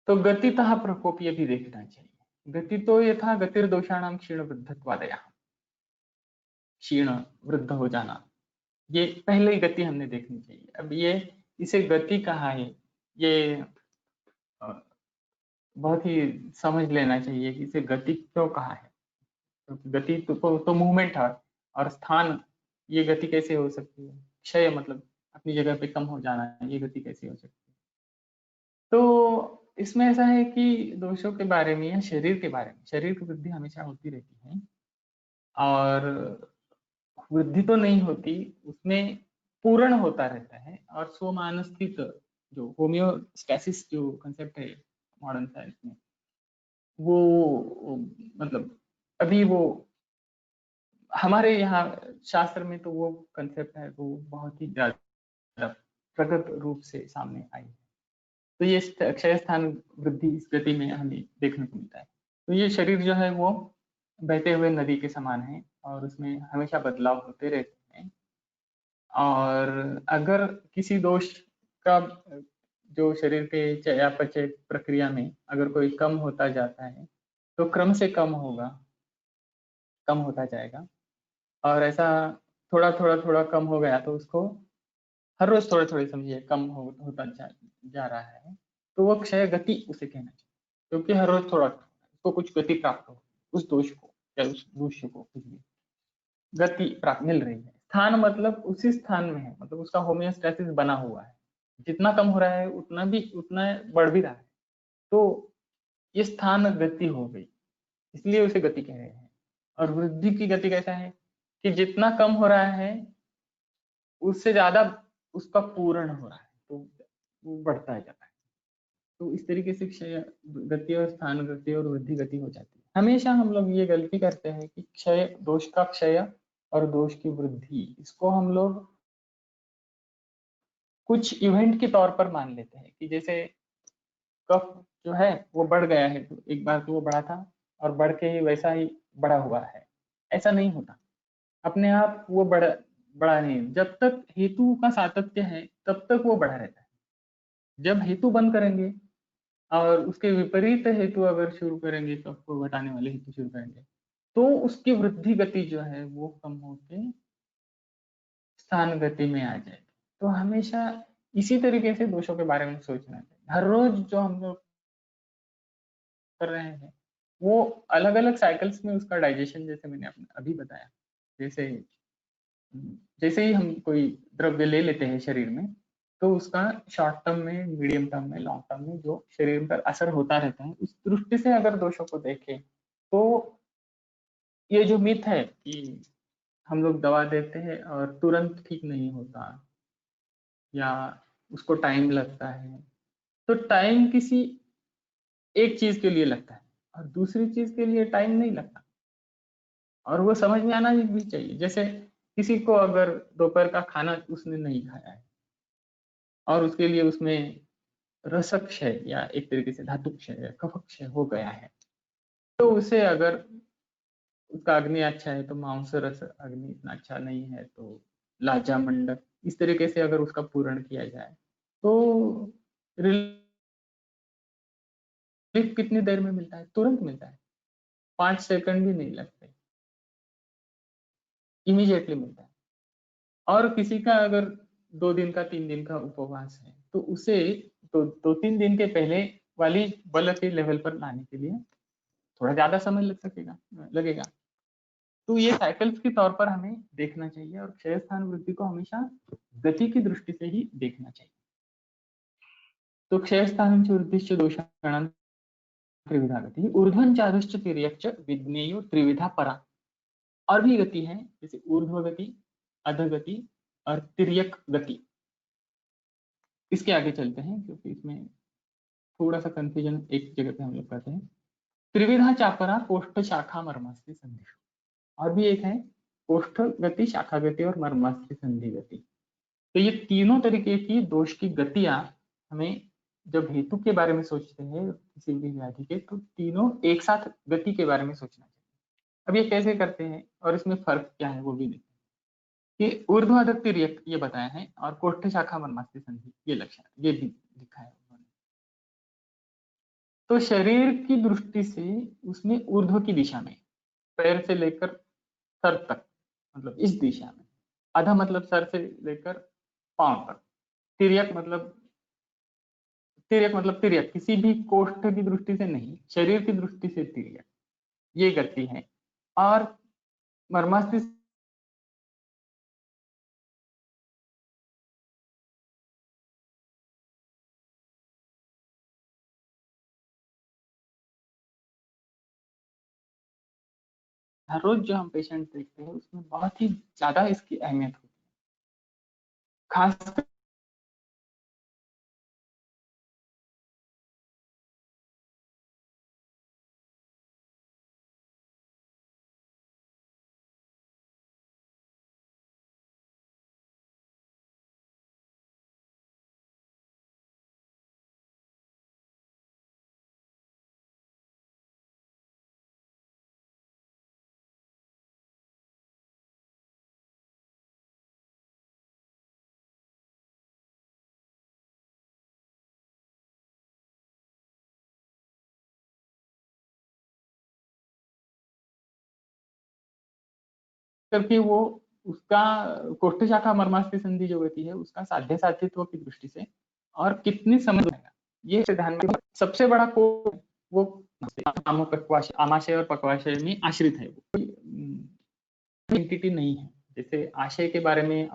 तो गतितः प्रकोप ये भी देखना चाहिए। गति तो यथा गतिर्दोषाणाम क्षीण वृद्धत्वादया, क्षीण वृद्ध हो जाना, ये पहले ही गति हमने देखनी चाहिए। अब ये इसे गति कहा है, ये बहुत ही समझ लेना चाहिए कि इसे गति क्यों कहा है। तो गति तो मूवमेंट है, और स्थान ये गति कैसे हो सकती है, क्षय मतलब अपनी जगह पे कम हो जाना, ये गति कैसे हो सकती है। तो इसमें ऐसा है कि दोषों के बारे में या शरीर के बारे में, शरीर की वृद्धि हमेशा होती रहती है, और वृद्धि तो नहीं होती, उसमें पूर्ण होता रहता है। और स्वमानस्थित जो होम्योस्टैसिस जो कंसेप्ट है मॉडर्न साइंस में, वो मतलब अभी वो हमारे यहाँ शास्त्र में तो वो कंसेप्ट है वो बहुत ही ज्यादा प्रकट रूप से सामने आई है। तो ये क्षय स्थान वृद्धि इस गति में हमें देखने को मिलता है। तो ये शरीर जो है वो बहते हुए नदी के समान है, और उसमें हमेशा बदलाव होते रहते हैं। और अगर किसी दोष का जो शरीर के चयापचय प्रक्रिया में अगर कोई कम होता जाता है, तो क्रम से कम होगा, कम होता जाएगा, और ऐसा थोड़ा कम हो गया तो उसको हर रोज थोड़े समझिए कम होता जा रहा है, तो वो क्षय गति उसे कहना चाहिए, क्योंकि हर रोज थोड़ा उसको कुछ गति प्राप्त हो, उस दोष को या उस दूष्य को कुछ भी गति प्राप्त मिल रही है। स्थान मतलब उसी स्थान में है, मतलब उसका होमियोस्टैसिस बना हुआ है, जितना कम हो रहा है उतना बढ़ भी रहा है, तो ये स्थान गति हो गई, इसलिए उसे गति कह रहे हैं। और वृद्धि की गति कैसा है कि जितना कम हो रहा है उससे ज्यादा उसका पूर्ण हो रहा है, तो वो बढ़ता जाता है। तो इस तरीके से क्षय गति और स्थान गति और वृद्धि गति हो जाती है। हमेशा हम लोग ये गलती करते हैं कि क्षय, दोष का क्षय और दोष की वृद्धि, इसको हम लोग कुछ इवेंट के तौर पर मान लेते हैं कि जैसे कफ जो है वो बढ़ गया है, तो एक बार तो वो बढ़ा था और बढ़ के ही वैसा ही बढ़ा हुआ है, ऐसा नहीं होता। अपने आप वो बढ़ा नहीं, जब तक हेतु का सातत्य है तब तक वो बढ़ा रहता है। जब हेतु बंद करेंगे और उसके विपरीत हेतु अगर शुरू करेंगे, तो आपको घटाने वाले हेतु शुरू करेंगे, तो उसकी वृद्धि गति जो है वो कम होके स्थान गति में आ जाएगी। तो हमेशा इसी तरीके से दोषों के बारे में सोचना चाहिए। हर रोज जो हम लोग कर रहे हैं वो अलग अलग साइकिल्स में उसका डाइजेशन, जैसे मैंने अभी बताया, जैसे जैसे ही हम कोई द्रव्य ले लेते हैं शरीर में, तो उसका शॉर्ट टर्म में, मीडियम टर्म में, लॉन्ग टर्म में जो शरीर पर असर होता रहता है, उस दृष्टि से अगर दोषों को देखें तो ये जो मिथ है कि हम लोग दवा देते हैं और तुरंत ठीक नहीं होता या उसको टाइम लगता है, तो टाइम किसी एक चीज के लिए लगता है और दूसरी चीज के लिए टाइम नहीं लगता, और वो समझ में आना भी चाहिए। जैसे किसी को अगर दोपहर का खाना उसने नहीं खाया है और उसके लिए उसमें रसक क्षय या एक तरीके से धातु क्षय या कफक क्षय हो गया है, तो उसे अगर उसका अग्नि अच्छा है तो मांस रस अग्नि इतना अच्छा नहीं है तो लाजा मंडक इस तरीके से अगर उसका पूर्ण किया जाए तो रिलीफ कितनी देर में मिलता है? तुरंत मिलता है, 5 सेकंड भी नहीं लगते, इमीडिएटली मिलता है। और किसी का अगर 2 दिन का 3 दिन का उपवास है तो उसे तो 2-3 दिन के पहले वाली बल के लेवल पर लाने के लिए थोड़ा ज्यादा समय लगेगा। तो ये साइकिल्स के तौर पर हमें देखना चाहिए और क्षय स्थान वृद्धि को हमेशा गति की दृष्टि से ही देखना चाहिए। तो क्षय स्थान वृद्धिश्च दोषाणां त्रिविधा गति ऊर्ध्वं चाधश्च तिर्यक्च विज्ञेयो त्रिविधा परा। और भी गति है, जैसे ऊर्ध्व गति, अधगति और तिर्यक गति। इसके आगे चलते हैं क्योंकि इसमें थोड़ा सा कंफ्यूजन एक जगह पे हम लोग करते हैं। त्रिविधा चापरा कोष्ठ शाखा मर्मास्ति संधि। और भी एक है कोष्ठ गति, शाखा गति और मर्मास्ति संधि गति। तो ये तीनों तरीके की दोष की गतियां हमें जब हेतु के बारे में सोचते हैं किसी भी व्याधि के, तो तीनों एक साथ गति के बारे में सोचना चाहिए। अब ये कैसे करते हैं और इसमें फर्क क्या है वो भी देखते हैं कि ऊर्ध्वाधर तिर्यक ये बताया है और कोष्ठ शाखा मर्मास्ति संधि ये लक्षण ये भी लिखा है उन्होंने। तो शरीर की दृष्टि से उसमें ऊर्ध्व की दिशा में पैर से लेकर सर तक, मतलब इस दिशा में, अधा मतलब सर से लेकर पांव तक, तिर्यक मतलब तिर्यक किसी भी कोष्ठ की दृष्टि से नहीं, शरीर की दृष्टि से तिर्यक ये गति है। और मर्मास्ति हर रोज जो हम पेशेंट देखते हैं उसमें बहुत ही ज्यादा इसकी अहमियत होती है, खास करके वो उसका कोष्ठ शाखा मर्मास्ति संधि जो गति है उसका साध्य साध्यत्व की दृष्टि से और कितनी समझ आएगा ये ध्यान में। सबसे बड़ा कोष वो आमाशय और पक्वाशय में आश्रित है, वो कोई एंटिटी नहीं है। जैसे आशय के बारे में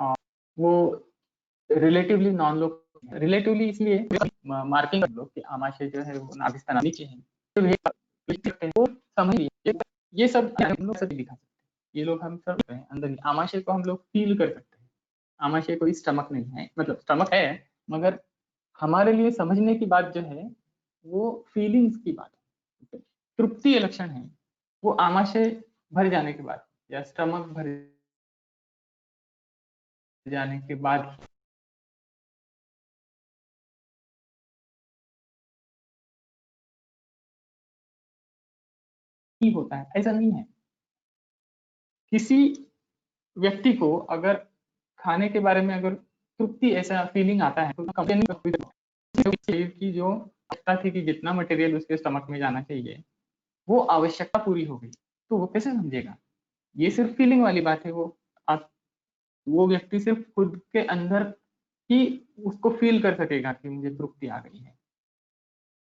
वो रिलेटिवली नॉन लोग, रिलेटिवली इसलिए मार्किंग लोग कि आमाशय जो है वो नाभिस्थान नीचे है, तो वो समझ ये सब हम लोग दिखा सकते हैं, ये लोग हम सब अंदर ही आमाशय को हम लोग फील कर सकते हैं। आमाशय कोई स्टमक नहीं है, मतलब स्टमक है मगर हमारे लिए समझने की बात जो है वो फीलिंग्स की बात है। तृप्ति लक्षण है वो आमाशय भर जाने के बाद या स्टमक भर जाने के बाद ही होता है, ऐसा नहीं है। किसी व्यक्ति को अगर खाने के बारे में अगर तृप्ति ऐसा फीलिंग आता है तो शरीर की जो आवश्यकता थी कि जितना मटेरियल उसके स्टमक में जाना चाहिए वो आवश्यकता पूरी हो गई, तो वो कैसे समझेगा? ये सिर्फ फीलिंग वाली बात है। वो व्यक्ति सिर्फ खुद के अंदर ही उसको फील कर सकेगा कि मुझे तृप्ति आ गई है।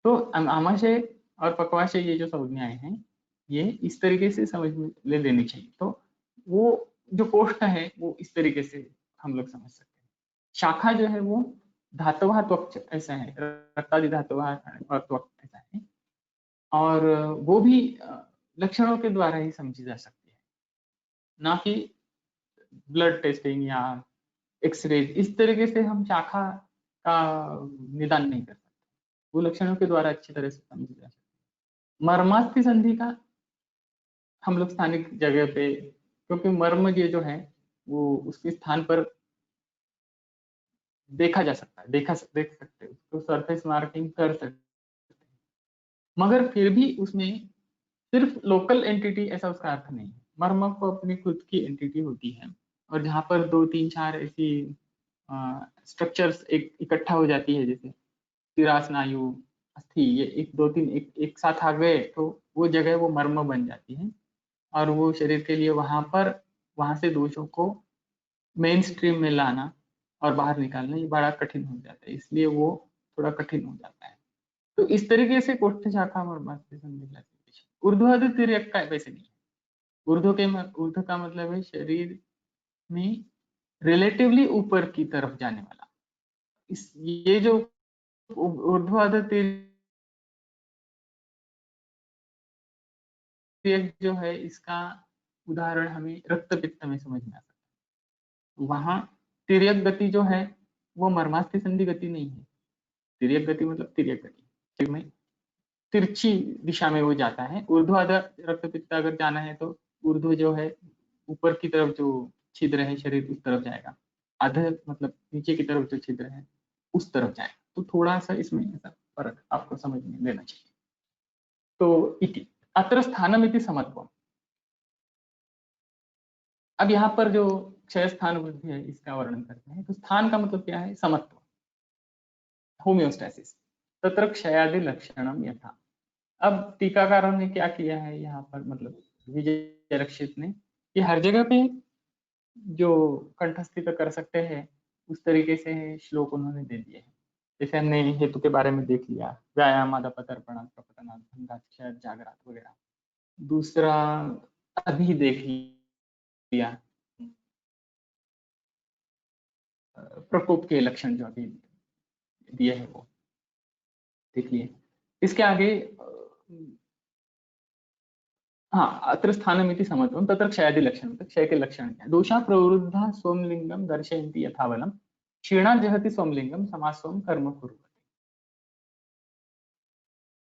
तो आमाशय और पक्वाशय ये जो संज्ञाएं हैं ये इस तरीके से समझ में ले लेनी चाहिए। तो वो जो कोष्ठ है वो इस तरीके से हम लोग समझ सकते हैं। शाखा जो है वो धातुवाह त्वक ऐसा है, रक्तादि धातुवाह और त्वक ऐसा है, और वो भी लक्षणों के द्वारा ही समझी जा सकती है, ना कि ब्लड टेस्टिंग या एक्सरे। इस तरीके से हम शाखा का निदान नहीं कर सकते, वो लक्षणों के द्वारा अच्छी तरह से समझी जा सकती है। मर्मास्थि संधि का हम लोग स्थानिक जगह पे, क्योंकि मर्म ये जो है वो उसके स्थान पर देखा जा सकता है, देख सकते हैं उसको, सरफेस मार्किंग कर सकते हैं, मगर फिर भी उसमें सिर्फ लोकल एंटिटी ऐसा उसका अर्थ नहीं है। मर्म को अपनी खुद की एंटिटी होती है, और जहाँ पर 2 3 4 ऐसी स्ट्रक्चर्स एक इकट्ठा हो जाती है, जैसे शिरा, स्नायु, अस्थि, ये 1 2 3 एक साथ आ गए तो वो जगह वो मर्म बन जाती है, और वो शरीर के लिए वहां से दोषों को मेन स्ट्रीम में लाना और बाहर निकालना ये बड़ा कठिन हो जाता है, इसलिए वो थोड़ा कठिन हो जाता है। तो इस तरीके से कोष्ठ शाखा मर्मास्थि संधि क्लासिफिकेशन। ऊर्ध्वाधर तिर्यक का वैसे नहीं है। ऊर्ध्व का मतलब है शरीर में रिलेटिवली ऊपर की तरफ जाने वाला। ये जो ऊर्ध्वाधर तिर्यक जो है, इसका उदाहरण हमें रक्त पित्त में समझ में आ सकता है। वहां तिर्यक गति जो है वो मर्मास्थि संधि गति नहीं है। तिर्यक गति मतलब तिर्यक गति में तिरछी दिशा में वो जाता है। ऊर्ध्वाधर रक्त पित्त अगर जाना है तो ऊर्ध्व जो है ऊपर की तरफ जो छिद्र है शरीर उस तरफ जाएगा, अधर मतलब नीचे की तरफ जो छिद्र है उस तरफ जाएगा। तो थोड़ा सा इसमें ऐसा फर्क आपको समझ में लेना चाहिए। तो इति अत्र स्थानम इति समत्वम। अब यहाँ पर जो क्षय स्थान वृद्धि है इसका वर्णन करते हैं। तो स्थान का मतलब क्या है? समत्व, होम्योस्टैसिस। तत्र क्षयादि लक्षणम यथा। अब टीकाकारों ने क्या किया है यहाँ पर, मतलब विजय रक्षित ने, कि हर जगह पे जो कंठस्थित कर सकते हैं उस तरीके से श्लोक उन्होंने दे दिए हैं। जैसे हमने हेतु के बारे में देख लिया, व्यायाम प्रपतनात् भंगात् जागरात वगैरह। दूसरा अभी देख लिया प्रकोप के लक्षण जो अभी दिए है वो देख लिए। इसके आगे हाँ, अत्र स्थानमिति समत्वम तत्र क्षयादि लक्षण। क्षय के लक्षण क्या? दोषा प्रवृद्धा सोमलिंगम दर्शयन्ति यथाबलम क्षीणा जहति सोमलिंगम समासोम कर्म कुर्वति।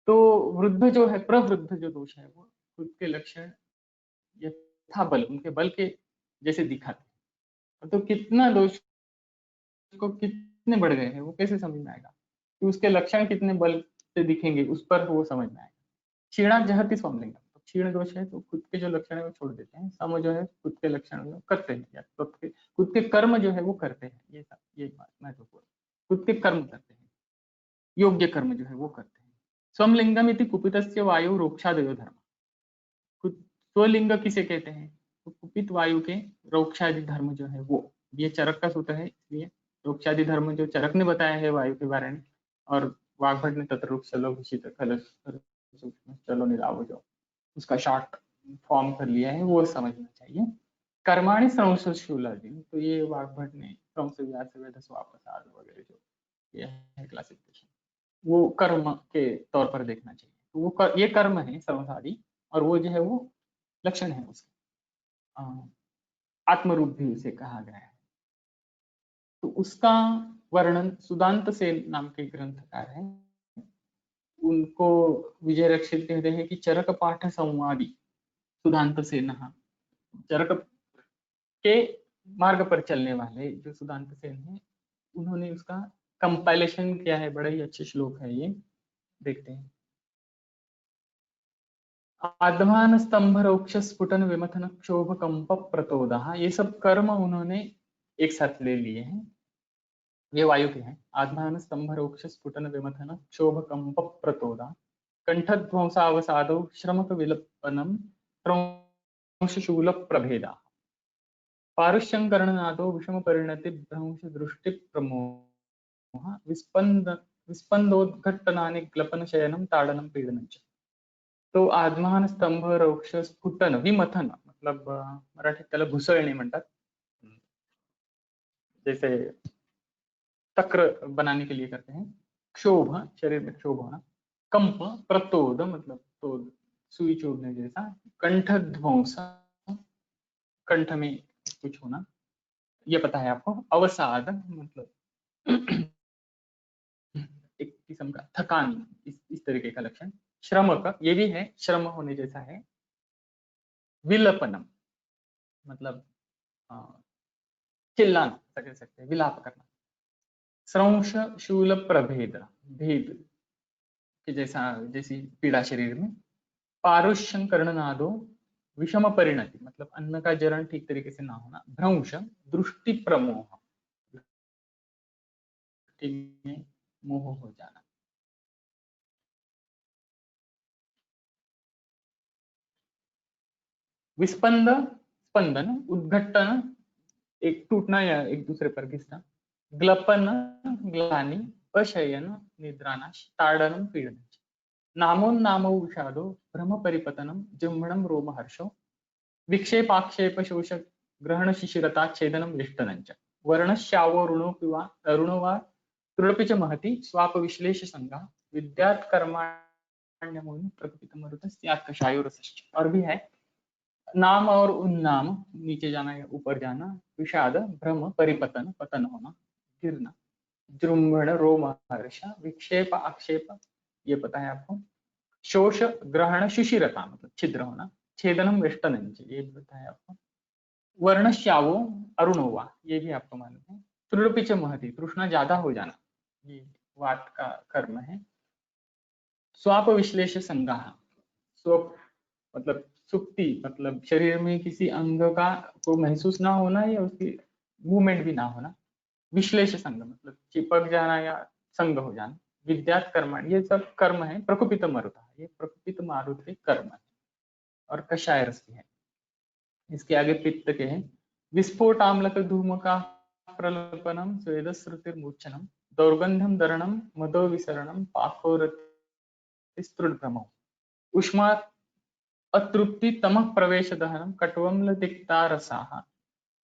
तो वृद्ध जो है, प्रवृद्ध जो दोष है वो खुद के लक्षण यथाबल, उनके बल के जैसे दिखाते हैं। तो कितना दोष को कितने बढ़ गए हैं वो कैसे समझ में आएगा? कि उसके लक्षण कितने बल से दिखेंगे उस पर वो समझ में आएगा। क्षीणा जहति सोमलिंगम, तो क्षीण दोष है तो खुद के जो लक्षण है वो छोड़ देते हैं, सम जो है खुद के लक्षण जो करते हैं, या खुद के कर्म जो है वो करते हैं। ये बात महत्वपूर्ण, खुद के कर्म करते हैं, योग्य कर्म जो है वो करते हैं। स्वमलिंगम इति कुपितस्य वायु रोक्षादयो धर्म। खुद स्वलिंग किसे कहते हैं? तो कुपित वायु के रोक्षादि धर्म जो है वो, ये चरक का सूत्र है, इसलिए रोक्षादि धर्म जो चरक ने बताया है वायु के बारे में, और वाग्भट ने तत्र चलो निलावो जो उसका शॉर्ट फॉर्म कर लिया है वो समझना चाहिए। कर्माणि श्रवणशूलादि, तो ये वाग्भट ने क्रमश व्यास वेद स्वापसाद वगैरह जो ये है क्लासिफिकेशन, वो कर्म के तौर पर देखना चाहिए। तो वो ये कर्म है श्रवणादि, और वो जो है वो लक्षण है उसके, आत्मरूप भी उसे कहा गया है। तो उसका वर्णन सुदांत सेन नाम के ग्रंथकार है, उनको विजय रक्षित कहते हैं कि चरक पाठ संवादी सुदांत सेन, चरक के मार्ग पर चलने वाले जो सुदांत सेन है, उन्होंने उसका कंपाइलेशन किया है। बड़ा ही अच्छे श्लोक है ये, देखते हैं। आध्मान स्तंभ रोक्ष स्फुटन विमथन क्षोभ कंप प्रतोदा, ये सब कर्म उन्होंने एक साथ ले लिए हैं, ये वायु के हैं। आध्मान स्तंभ रोक्ष स्फुटन विमथन क्षोभ कंप प्रतोदा कंठध्वंसावसादौ श्रमक विलपनम क्रंशशूल प्रभेदा पारुष्यं कर्णनादो विषम परिणति भ्रंश दृष्टि प्रमोह विस्पंदोद्घट्टनानि ग्लपन शयनम ताड़नम पीड़नम च। तो आत्मान स्तंभ रोक्ष स्फुटन विमथन, मतलब मराठीत त्याला घुसळणे म्हणतात. जैसे चक्र बनाने के लिए करते हैं. क्षोभ, शरीर में क्षोभ होना. कंप, प्रतोद मतलब तोद, सुई चुभने जैसा. कंठ ध्वंस, कंठ में कुछ होना, ये पता है आपको. अवसाद मतलब एक किस्म का थकान, इस तरीके का लक्षण. श्रमक, ये भी है, श्रम होने जैसा है. विलपनम मतलब चिल्लाना, कह सकते हैं, विलाप करना. स्रंश शूल प्रभेद, भेद के जैसा, जैसी पीड़ा शरीर में. पारुष्यं कर्णनादो विषम परिणति मतलब अन्न का जरण ठीक तरीके से ना होना. भ्रंश दृष्टि प्रमोह, दृष्टि में मोह हो जाना. विस्पंद, स्पंदन, उद्घट्टन, एक टूटना या एक दूसरे पर घिसना. ग्लपन, ग्लानि, अशयन, निद्रानाश. ताडनम, पीडन. नामोन्नामो विषादो भ्रम परिपतनम जृंभणम रोमहर्षो. विक्षेपाक्षेप शोषक ग्रहण शिशिरता छेदनम विष्टनंच. वर्णश्यावो ऋणो किंवा ऋणो वा तृणपि च महति स्वाप विश्लेष संगा. विद्यात् कर्माण्यमुनि प्रकृति मरुत स्यात् कषायो रसश्च. और भी है, नाम और उन्नाम, नीचे जाना या ऊपर जाना. विषाद, भ्रम, परिपतन, पतन होना, गिरना. जृंभण, रोमहर्ष. विक्षेप, आक्षेप, ये पता है आपको. शोष, ग्रहण, शिशिरता मतलब छिद्र होना. छेदनम वेष्टनंच, ये भी पता है आपको. वर्णश्यावो, अरुणोवा, ये भी आपको मालूम है. तृणपिच महति, तृष्णा ज्यादा हो जाना, ये वात का कर्म है. स्वाप विश्लेष संगा, स्व मतलब सुक्ति मतलब शरीर में किसी अंग का को महसूस ना होना या उसकी मूवमेंट भी ना होना. विश्लेष संग मतलब चिपक जाना या संग हो जाना. विद्यात कर्मण, ये सब कर्म है. प्रकुपित मरुता, ये प्रकुपित मारुत के कर्म है. और कषाय रस भी है. इसके आगे पित्त के हैं. विस्फोट आम्लक धूम का प्रलपनम स्वेद श्रुतिर मूर्छनम. दौर्गंधम दरणम मदो विसरणम पाखोरति भ्रमो. उष्मा अतृप्ति तमः प्रवेश दहनम कट्वम्ल तिक्ता रसाः.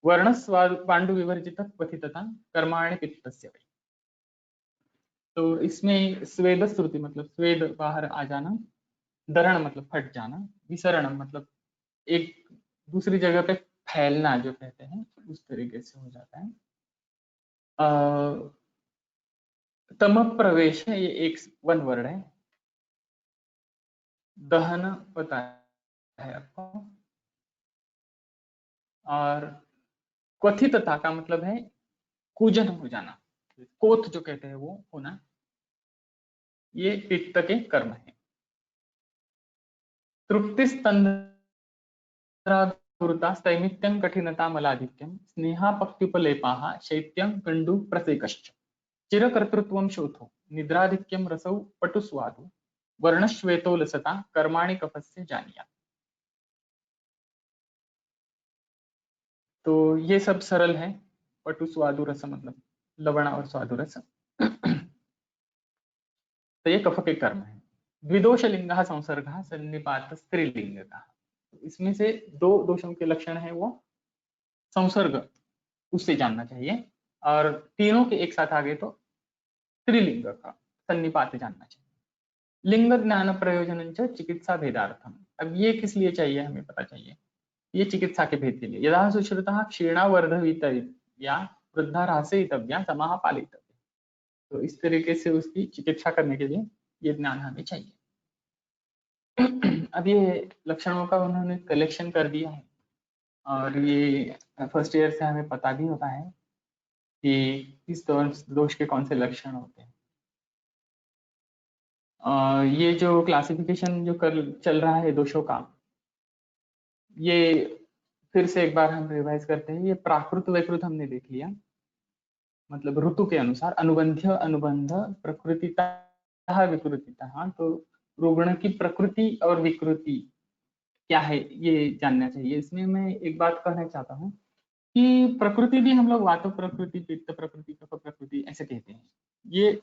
वर्णस्वाद पांडु विवर्जित क्वथितता कर्माणि पित्तस्य. तो इसमें स्वेद श्रुति मतलब स्वेद बाहर आ जाना. दरण मतलब फट जाना. विसरण मतलब एक दूसरी जगह पे फैलना, जो कहते हैं उस तरीके से हो जाता है. तम प्रवेश है, ये एक वन वर्ड है. दहन पता है आपको. और क्वथितता का मतलब है कूजन हो जाना, कोथ जो कहते हैं वो होना. ये पित्त के कर्म है. तृप्ति स्तैमित्यं कठिनता मलाधिक्यम. स्नेहा पक्त्युपलेपाः शैत्यं कंडु प्रसेकश्च. चिरकर्तृत्वं शोथो निद्राधिक्यम रसौ पटुस्वादु. वर्णश्वेतो लसता कर्माणि कफस्य जानिया. तो ये सब सरल है. पटु स्वादु रस मतलब लवण और स्वादु रस. तो ये कफ के कर्म है. द्विदोष लिंग संसर्ग सन्निपात स्त्रीलिंग का. इसमें से दो दोषों के लक्षण है वो संसर्ग, उससे जानना चाहिए. और तीनों के एक साथ आ गए तो स्त्रीलिंग का सन्निपात जानना चाहिए. लिंग ज्ञान प्रयोजन चिकित्सा भेदार्थम. अब ये किस लिए चाहिए, हमें पता चाहिए. ये चिकित्सा के भेद के लिए. यदा सुश्रुतः क्षीणा वर्धवित या वृद्धा रासेतव्या समाह पालितव्य. तो इस तरीके से उसकी चिकित्सा करने के लिए ये ज्ञान हमें चाहिए. अब ये लक्षणों का उन्होंने कलेक्शन कर दिया है. और ये फर्स्ट ईयर से हमें पता भी होता है कि किस दोष के कौन से लक्षण होते हैं. ये जो क्लासिफिकेशन जो चल रहा है दोषों का, ये फिर से एक बार हम रिवाइज करते हैं. ये प्राकृत वैकृत हमने देख लिया, मतलब ऋतु के अनुसार. अनुबंध्य, अनुबंध, प्रकृतितः, विकृतितः. तो रुग्ण की प्रकृति और विकृति क्या है ये जानना चाहिए. इसमें मैं एक बात कहना चाहता हूँ कि प्रकृति भी हम लोग वात प्रकृति, पित्त प्रकृति, कफ प्रकृति ऐसे कहते हैं. ये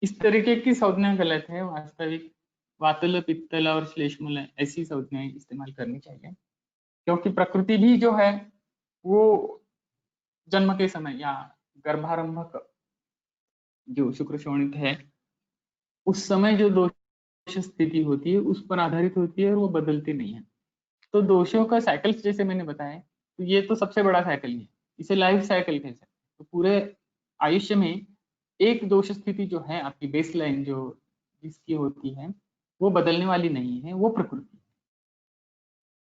इस तरीके की संज्ञा गलत है. वास्तविक वातल, पित्तल और श्लेष्मल ऐसी संज्ञाएं इस्तेमाल करनी चाहिए. क्योंकि प्रकृति भी जो है वो जन्म के समय या गर्भारंभक जो शुक्र शोणित है उस समय जो दोष स्थिति होती है उस पर आधारित होती है और वो बदलती नहीं है। तो दोषों का साइकिल्स जैसे मैंने बताया, तो ये तो सबसे बड़ा साइकिल है, इसे लाइफ साइकिल कह सकते हैं। तो पूरे आयुष्य में एक दोष स्थिति जो है आपकी बेसलाइन जो जिसकी होती है वो बदलने वाली नहीं है, वो प्रकृति।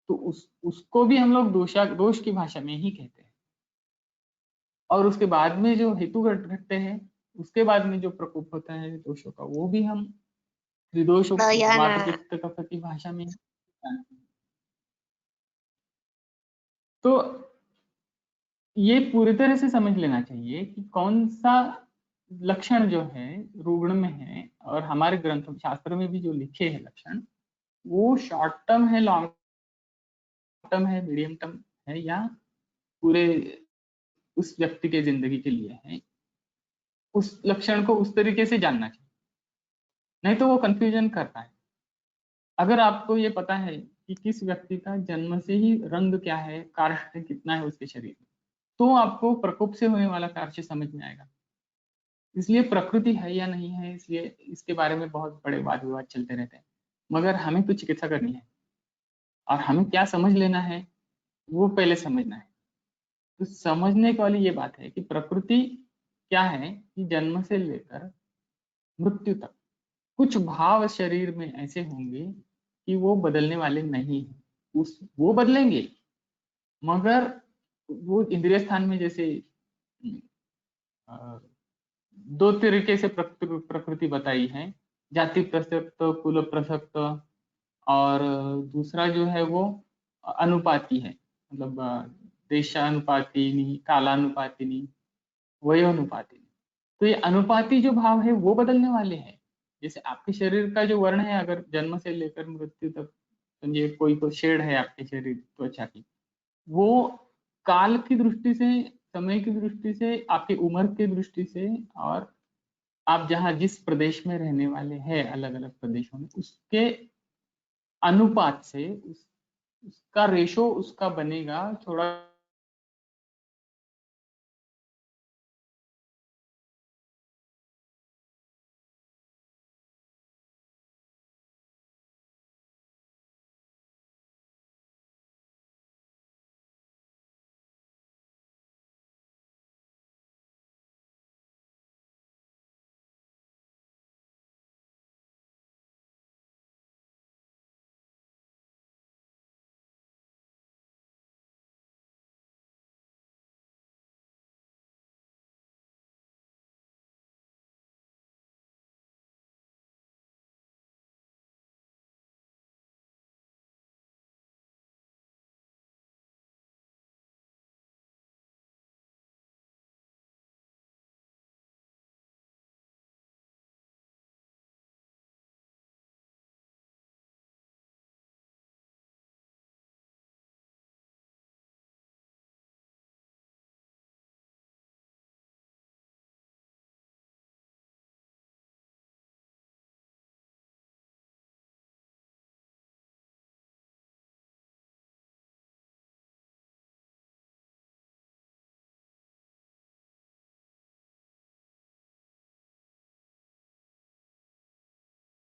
तो उसको भी हम लोग दोष की भाषा में ही कहते हैं। और उसके बाद में जो हेतु घटते हैं, उसके बाद में जो प्रकोप होता है दोषों का, वो भी हम त्रिदोष वात पित्त कफ की भाषा में जानते हैं। तो ये पूरी तरह से समझ लेना चाहिए कि कौन सा लक्षण जो है रुग्ण में है, और हमारे ग्रंथ शास्त्र में भी जो लिखे हैं लक्षण, वो शॉर्ट टर्म है, लॉन्ग टर्म है, मीडियम टर्म है, या पूरे उस व्यक्ति के जिंदगी के लिए है, उस लक्षण को उस तरीके से जानना चाहिए, नहीं तो वो कंफ्यूजन करता है। अगर आपको ये पता है कि किस व्यक्ति का जन्म से ही रंग क्या है, कार्य कितना है उसके शरीर में, तो आपको प्रकोप से होने वाला कार्य समझ में आएगा। इसलिए प्रकृति है या नहीं है, इसलिए इसके बारे में बहुत बड़े वाद विवाद चलते रहते हैं, मगर हमें तो चिकित्सा करनी है और हमें क्या समझ लेना है वो पहले समझना है। तो समझने वाली ये बात है कि प्रकृति क्या है कि जन्म से लेकर मृत्यु तक कुछ भाव शरीर में ऐसे होंगे कि वो बदलने वाले नहीं है। वो बदलेंगे, मगर वो इंद्रिय स्थान में जैसे दो तरीके से प्रकृति बताई है, जाति प्रसक्त, कुल प्रसक्त, और दूसरा जो है वो अनुपाती है, मतलब देशानुपातिनी, कालानुपातिनी, वयोनुपातिनी। तो ये अनुपाती जो भाव है वो बदलने वाले हैं। जैसे आपके शरीर का जो वर्ण है, अगर जन्म से लेकर मृत्यु तक समझिए कोई शेड है आपके शरीर त्वचा की, वो काल की दृष्टि से, समय की दृष्टि से, आपकी उम्र की दृष्टि से, और आप जहां जिस प्रदेश में रहने वाले हैं अलग अलग प्रदेशों में, उसके अनुपात से उसका रेशो उसका बनेगा थोड़ा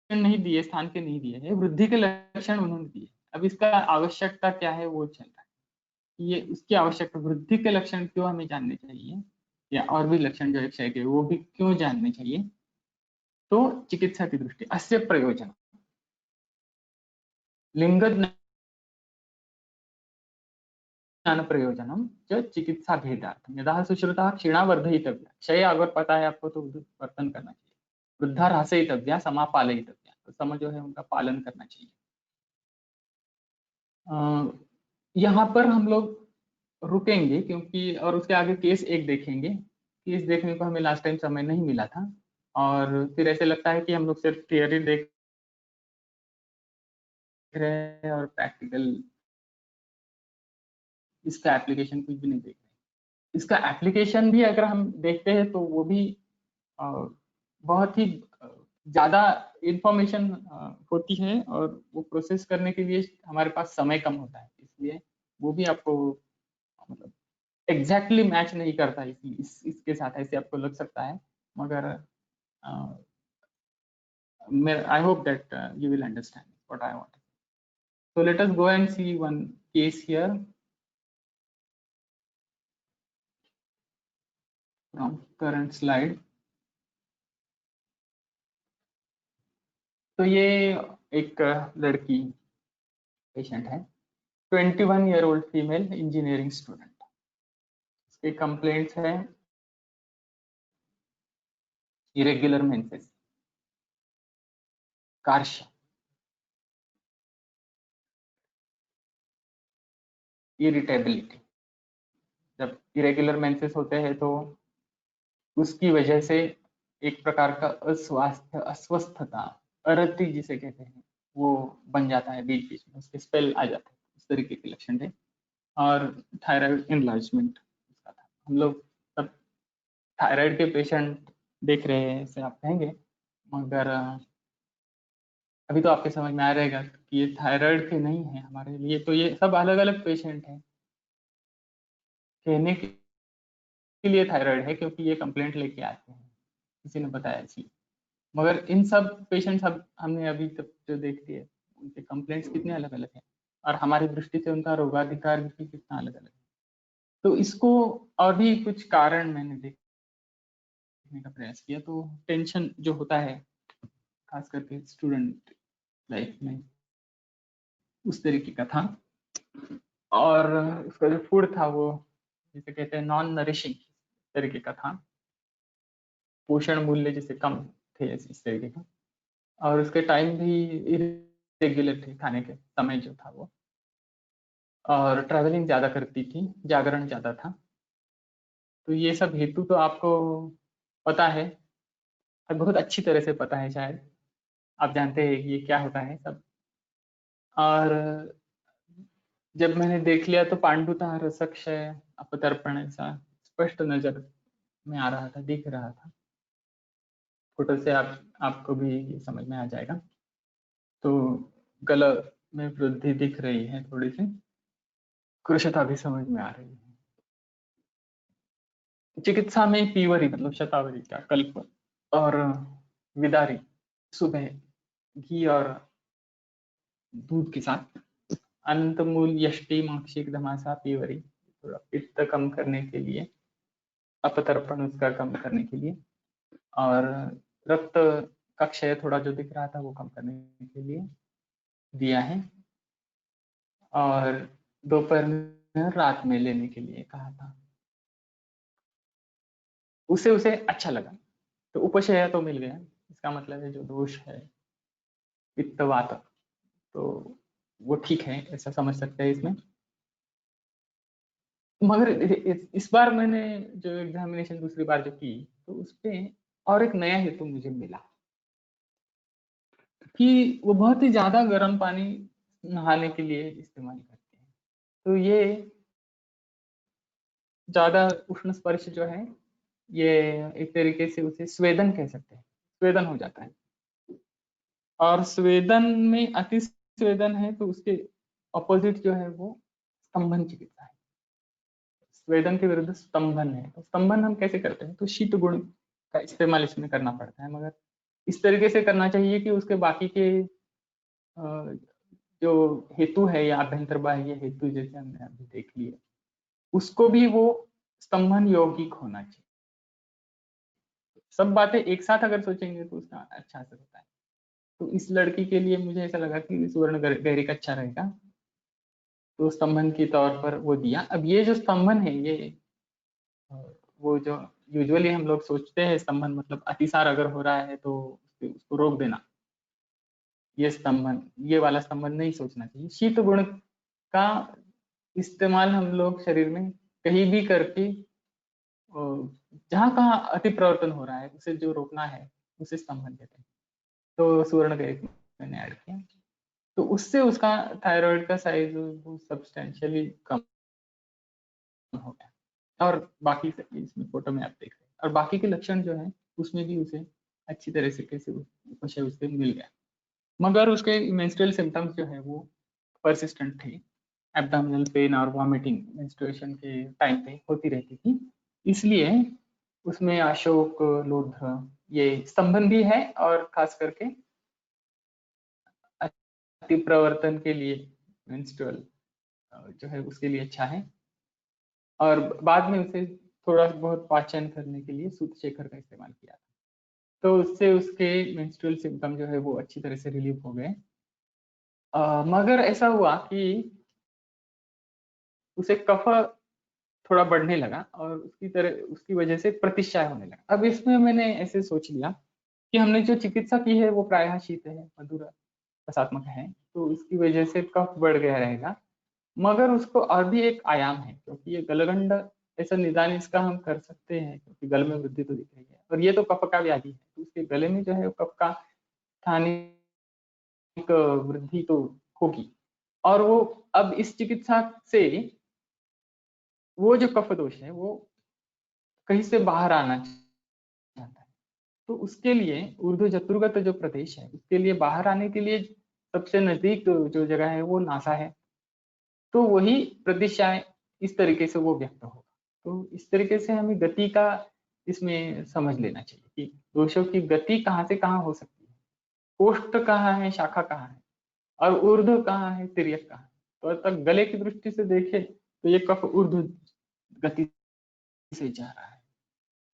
नहीं दिए, स्थान के नहीं दिए हैं, वृद्धि के लक्षण उन्होंने दिए। अब इसका आवश्यकता क्या है वो चल रहा है, ये उसकी आवश्यकता, वृद्धि के लक्षण क्यों हमें जानने चाहिए, या और भी लक्षण जो एक के वो भी क्यों जानने चाहिए। तो चिकित्सा की दृष्टि अस्य प्रयोजन लिंग ज्ञान प्रयोजनम च चिकित्सा भेदार्थम यदा सुश्रुता क्षीणा वर्धयितव्या, क्षय अगर पता है आपको तो वर्तन करना चाहिए, वृद्धा ह्रासयितव्या समापालयितव्या, तो सम जो है उनका पालन करना चाहिए। यहाँ पर हम लोग रुकेंगे क्योंकि, और उसके आगे केस एक देखेंगे। केस देखने को हमें लास्ट टाइम समय नहीं मिला था, और फिर ऐसे लगता है कि हम लोग सिर्फ थियरी देख रहे हैं और प्रैक्टिकल इसका एप्लीकेशन कुछ भी नहीं देख रहे। इसका एप्लीकेशन भी अगर हम देखते हैं तो वो भी बहुत ही ज्यादा इंफॉर्मेशन होती है, और वो प्रोसेस करने के लिए हमारे पास समय कम होता है। इसलिए वो भी आपको मतलब एग्जैक्टली मैच नहीं करता इसके साथ, ऐसे आपको लग सकता है, मगर I hope that you will understand what I want. So let us go and see one case here from current slide. तो ये एक लड़की पेशेंट है, 21-year-old फीमेल इंजीनियरिंग स्टूडेंट। इसके कंप्लेंट्स है इरेगुलर मेंसेस, कार्शिया, इरिटेबिलिटी। जब इरेगुलर मेंसेस होते हैं तो उसकी वजह से एक प्रकार का अस्वास्थ्य, अस्वस्थता, अरति जिसे कहते हैं, वो बन जाता है, बीच बीच में उसके स्पेल आ जाते हैं, इस तरीके के लक्षण थे। और थायराइड एनलार्जमेंट उसका था। हम लोग सब थायराइड के पेशेंट देख रहे हैं, ऐसे आप कहेंगे, मगर अभी तो आपके समझ में आ रहेगा कि ये थायराइड के नहीं है हमारे लिए, तो ये सब अलग अलग पेशेंट हैं। कहने के लिए थायराइड है क्योंकि ये कंप्लेंट लेके आते हैं, किसी ने बताया इसलिए, मगर इन सब पेशेंट्स हमने अभी तक जो देख लिए उनके कंप्लेंट्स कितने अलग अलग हैं, और हमारी दृष्टि से उनका रोगाधिकार भी कितना अलग अलग है। तो इसको और भी कुछ कारण मैंने देखने का प्रयास किया। तो टेंशन जो होता है खास करके स्टूडेंट लाइफ में, उस तरीके का था। और उसका जो फूड था वो जिसे कहते हैं नॉन नरिशिंग तरीके का था, पोषण मूल्य जैसे कम थे इस तरीके का, और उसके टाइम भी इरेगुलर थे, खाने के समय जो था वो, और ट्रैवलिंग ज़्यादा करती थी, जागरण ज़्यादा था। तो ये सब हेतु तो आपको पता है, बहुत अच्छी तरह से पता है, शायद आप जानते हैं कि ये क्या होता है सब। और जब मैंने देख लिया तो पांडुता, रसक्षय, अपतर्पण ऐसा स्पष्ट नजर में आ रहा था, दिख रहा था। फोटो से आपको भी ये समझ में आ जाएगा। तो गला में वृद्धि दिख रही है, थोड़ी सी कृशता भी समझ में आ रही है। चिकित्सा में पीवरी मतलब शतावरी का कल्प और विदारी, सुबह घी और दूध के साथ, अंतमूल, यष्टि, माक्षिक, धमासा, पीवरी, थोड़ा पित्त कम करने के लिए, अपतर्पण उसका कम करने के लिए, और रक्त का क्षय थोड़ा जो दिख रहा था वो कम करने के लिए दिया है, और दोपहर में रात में लेने के लिए कहा था। उसे अच्छा लगा, तो उपशय तो मिल गया। इसका मतलब है जो दोष है पित्तवात, तो वो ठीक है, ऐसा समझ सकते हैं इसमें। मगर इस बार मैंने जो एग्जामिनेशन दूसरी बार जो की, तो उसपे और एक नया हेतु मुझे मिला कि वो बहुत ही ज्यादा गर्म पानी नहाने के लिए इस्तेमाल करते हैं। तो ये ज्यादा उष्ण स्पर्श जो है, ये एक तरीके से उसे स्वेदन कह सकते हैं, स्वेदन हो जाता है। और स्वेदन में अति स्वेदन है तो उसके ऑपोजिट जो है वो स्तंभन चिकित्सा है। स्वेदन के विरुद्ध स्तंभन है। तो स्तंभन हम कैसे करते हैं, तो शीत गुण का इस्तेमाल इसमें करना पड़ता है, मगर इस तरीके से करना चाहिए कि उसके बाकी के जो हेतु है या अभ्यंतर बाह्य हेतु जैसे हमने अभी देख लिए, उसको भी वो स्तंभन यौगिक होना चाहिए। सब बातें एक साथ अगर सोचेंगे तो उसका अच्छा असर होता है। तो इस लड़की के लिए मुझे ऐसा लगा कि सुवर्ण गैरिक अच्छा रहेगा, तो स्तंभन के तौर पर वो दिया। अब ये जो स्तंभन है, ये वो जो यूजुअली हम लोग सोचते हैं स्तंभन मतलब अतिसार अगर हो रहा है तो उसको रोक देना, ये स्तंभन, ये वाला स्तंभन नहीं सोचना चाहिए। शीत गुण का इस्तेमाल हम लोग शरीर में कहीं भी करके जहां कहाँ अति प्रवर्तन हो रहा है उसे जो रोकना है उसे स्तंभन कहते हैं। तो सुवर्ण गैरिक मैंने ऐड किया, तो उससे उसका थायराइड का साइज सब्सटेंशियली कम हो गया। और बाकी इसमें फोटो में आप देख रहे हैं, और बाकी के लक्षण जो है उसमें भी उसे अच्छी तरह से कैसे उससे मिल गया, मगर उसके मेंस्ट्रुअल सिम्टम्स जो है वो परसिस्टेंट थे। एब्डोमिनल पेन और वॉमिटिंग मेंस्ट्रुएशन के टाइम पे होती रहती थी, इसलिए उसमें अशोक लोध्र ये स्तंभन भी है और खास करके अति प्रवर्तन के लिए मेंस्ट्रुअल जो है उसके लिए अच्छा है। और बाद में उसे थोड़ा बहुत पाचन करने के लिए सूतशेखर का इस्तेमाल किया था, तो उससे उसके मेंस्ट्रुअल सिम्टम जो है वो अच्छी तरह से रिलीव हो गए। मगर ऐसा हुआ कि उसे कफ थोड़ा बढ़ने लगा और उसकी वजह से प्रतिशाय होने लगा। अब इसमें मैंने ऐसे सोच लिया कि हमने जो चिकित्सा की है वो प्रायः शीत है, मधुर रसात्मक है, तो उसकी वजह से कफ बढ़ गया रहेगा। मगर उसको और भी एक आयाम है, क्योंकि ये गलगंड ऐसा निदान इसका हम कर सकते हैं, क्योंकि गले में वृद्धि तो दिख रही है और ये तो कफ का व्याधि है, तो उसके गले में जो है कफ का स्थानिक वृद्धि तो होगी। और वो अब इस चिकित्सा से वो जो कफ दोष है वो कहीं से बाहर आना चाहता है, तो उसके लिए ऊर्ध्व चतुर्गत जो प्रदेश है उसके लिए बाहर आने के लिए सबसे नजदीक जो जगह है वो नासा है, तो वही प्रतिशाय इस तरीके से वो व्यक्त होगा। तो इस तरीके से हमें गति का इसमें समझ लेना चाहिए कि दोषों की गति कहाँ से कहाँ हो सकती है, कोष्ठ कहाँ है, शाखा कहाँ है, और ऊर्ध्व कहाँ है, तिर्यक कहाँ है। तो तक गले की दृष्टि से देखे तो ये कफ ऊर्ध्व गति से जा रहा है,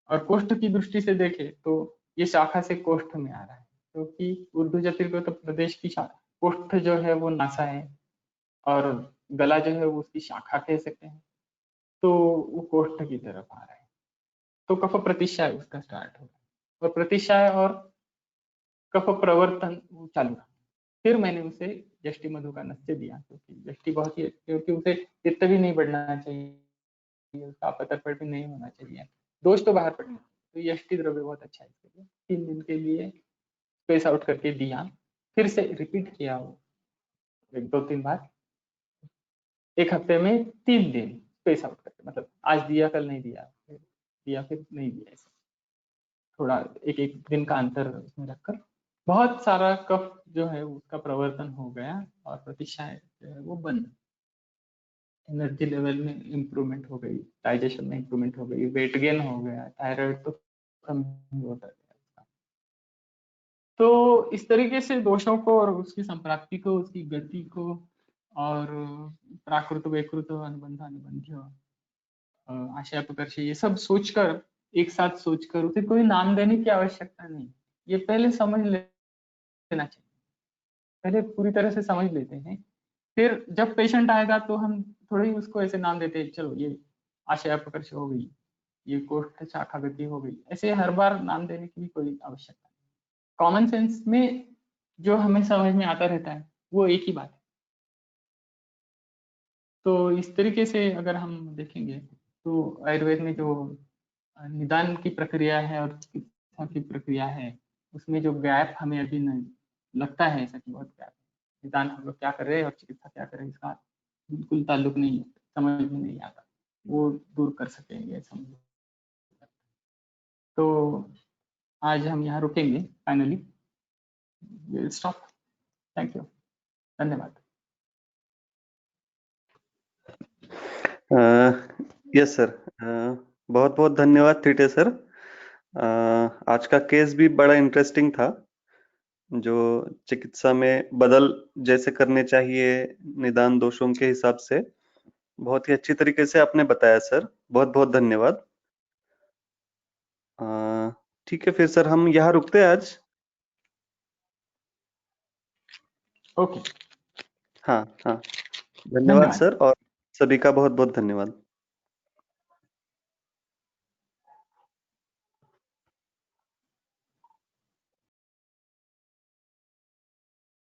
और कोष्ठ की दृष्टि से देखे तो ये शाखा से कोष्ठ में आ रहा है, क्योंकि ऊर्ध्व जतिर्गत प्रदेश की शाखा कोष्ठ जो है वो नासा है और गला जो है वो उसकी शाखा कह सकते हैं, तो वो कोष्ठ की तरफ आ रहा है, तो कफ प्रतिशाय उसका स्टार्ट हो रहा है और प्रतिशाय और कफ प्रवर्तन वो चालू रहा। फिर मैंने उसे यष्टि मधु का नस्य दिया, क्योंकि यष्टि बहुत ही, क्योंकि उसे पित्त भी नहीं बढ़ना चाहिए, उसका अपतर्पण भी नहीं होना चाहिए, दोष तो बाहर पड़ना, तो यष्टि द्रव्य बहुत अच्छा है इसके लिए। 3 दिन के लिए स्पेस आउट करके दिया, फिर से रिपीट किया वो 1-2-3 बार, एक हफ्ते में 3 दिन स्पेस आउट करके, मतलब आज दिया कल नहीं दिया, फिर दिया फिर नहीं दिया, ऐसे थोड़ा एक एक दिन का अंतर उसमें रखकर बहुत सारा कफ जो है उसका प्रवर्तन हो गया और प्रतिशाय जो है वो बंद। एनर्जी लेवल में इम्प्रूवमेंट हो गई, डाइजेशन में इम्प्रूवमेंट हो गई, वेट गेन हो गया, थायराइड तो कम ही होता गया। तो इस तरीके से दोषों को और उसकी संप्राप्ति को, उसकी गति को और प्राकृत विकृत अनुबंध अनुबंध्य आशय अपकर्ष ये सब सोचकर, एक साथ सोचकर, उसे कोई नाम देने की आवश्यकता नहीं, ये पहले समझ लेना चाहिए, पहले पूरी तरह से समझ लेते हैं, फिर जब पेशेंट आएगा तो हम थोड़ी ही उसको ऐसे नाम देते हैं, चलो ये आशय अपकर्ष हो गई, ये कोष्ठ शाखा गति हो गई, ऐसे हर बार नाम देने की भी कोई आवश्यकता नहीं। कॉमन सेंस में जो हमें समझ में आता रहता है वो एक ही बात है। तो इस तरीके से अगर हम देखेंगे तो आयुर्वेद में जो निदान की प्रक्रिया है और चिकित्सा की प्रक्रिया है उसमें जो गैप हमें अभी नहीं लगता है, ऐसा कि बहुत गैप है, निदान हम लोग क्या कर रहे हैं और चिकित्सा क्या कर रहे हैं इसका बिल्कुल ताल्लुक नहीं है, समझ में नहीं आता, वो दूर कर सकेंगे समझ। तो आज हम यहाँ रुकेंगे, finally will stop. Thank you, धन्यवाद। यस सर, बहुत बहुत धन्यवाद थीटे सर। आज का केस भी बड़ा इंटरेस्टिंग था, जो चिकित्सा में बदल जैसे करने चाहिए निदान दोषों के हिसाब से बहुत ही अच्छी तरीके से आपने बताया सर, बहुत बहुत धन्यवाद। ठीक है फिर सर, हम यहाँ रुकते हैं आज। ओके, हाँ हाँ, धन्यवाद सर, और सभी का बहुत बहुत धन्यवाद।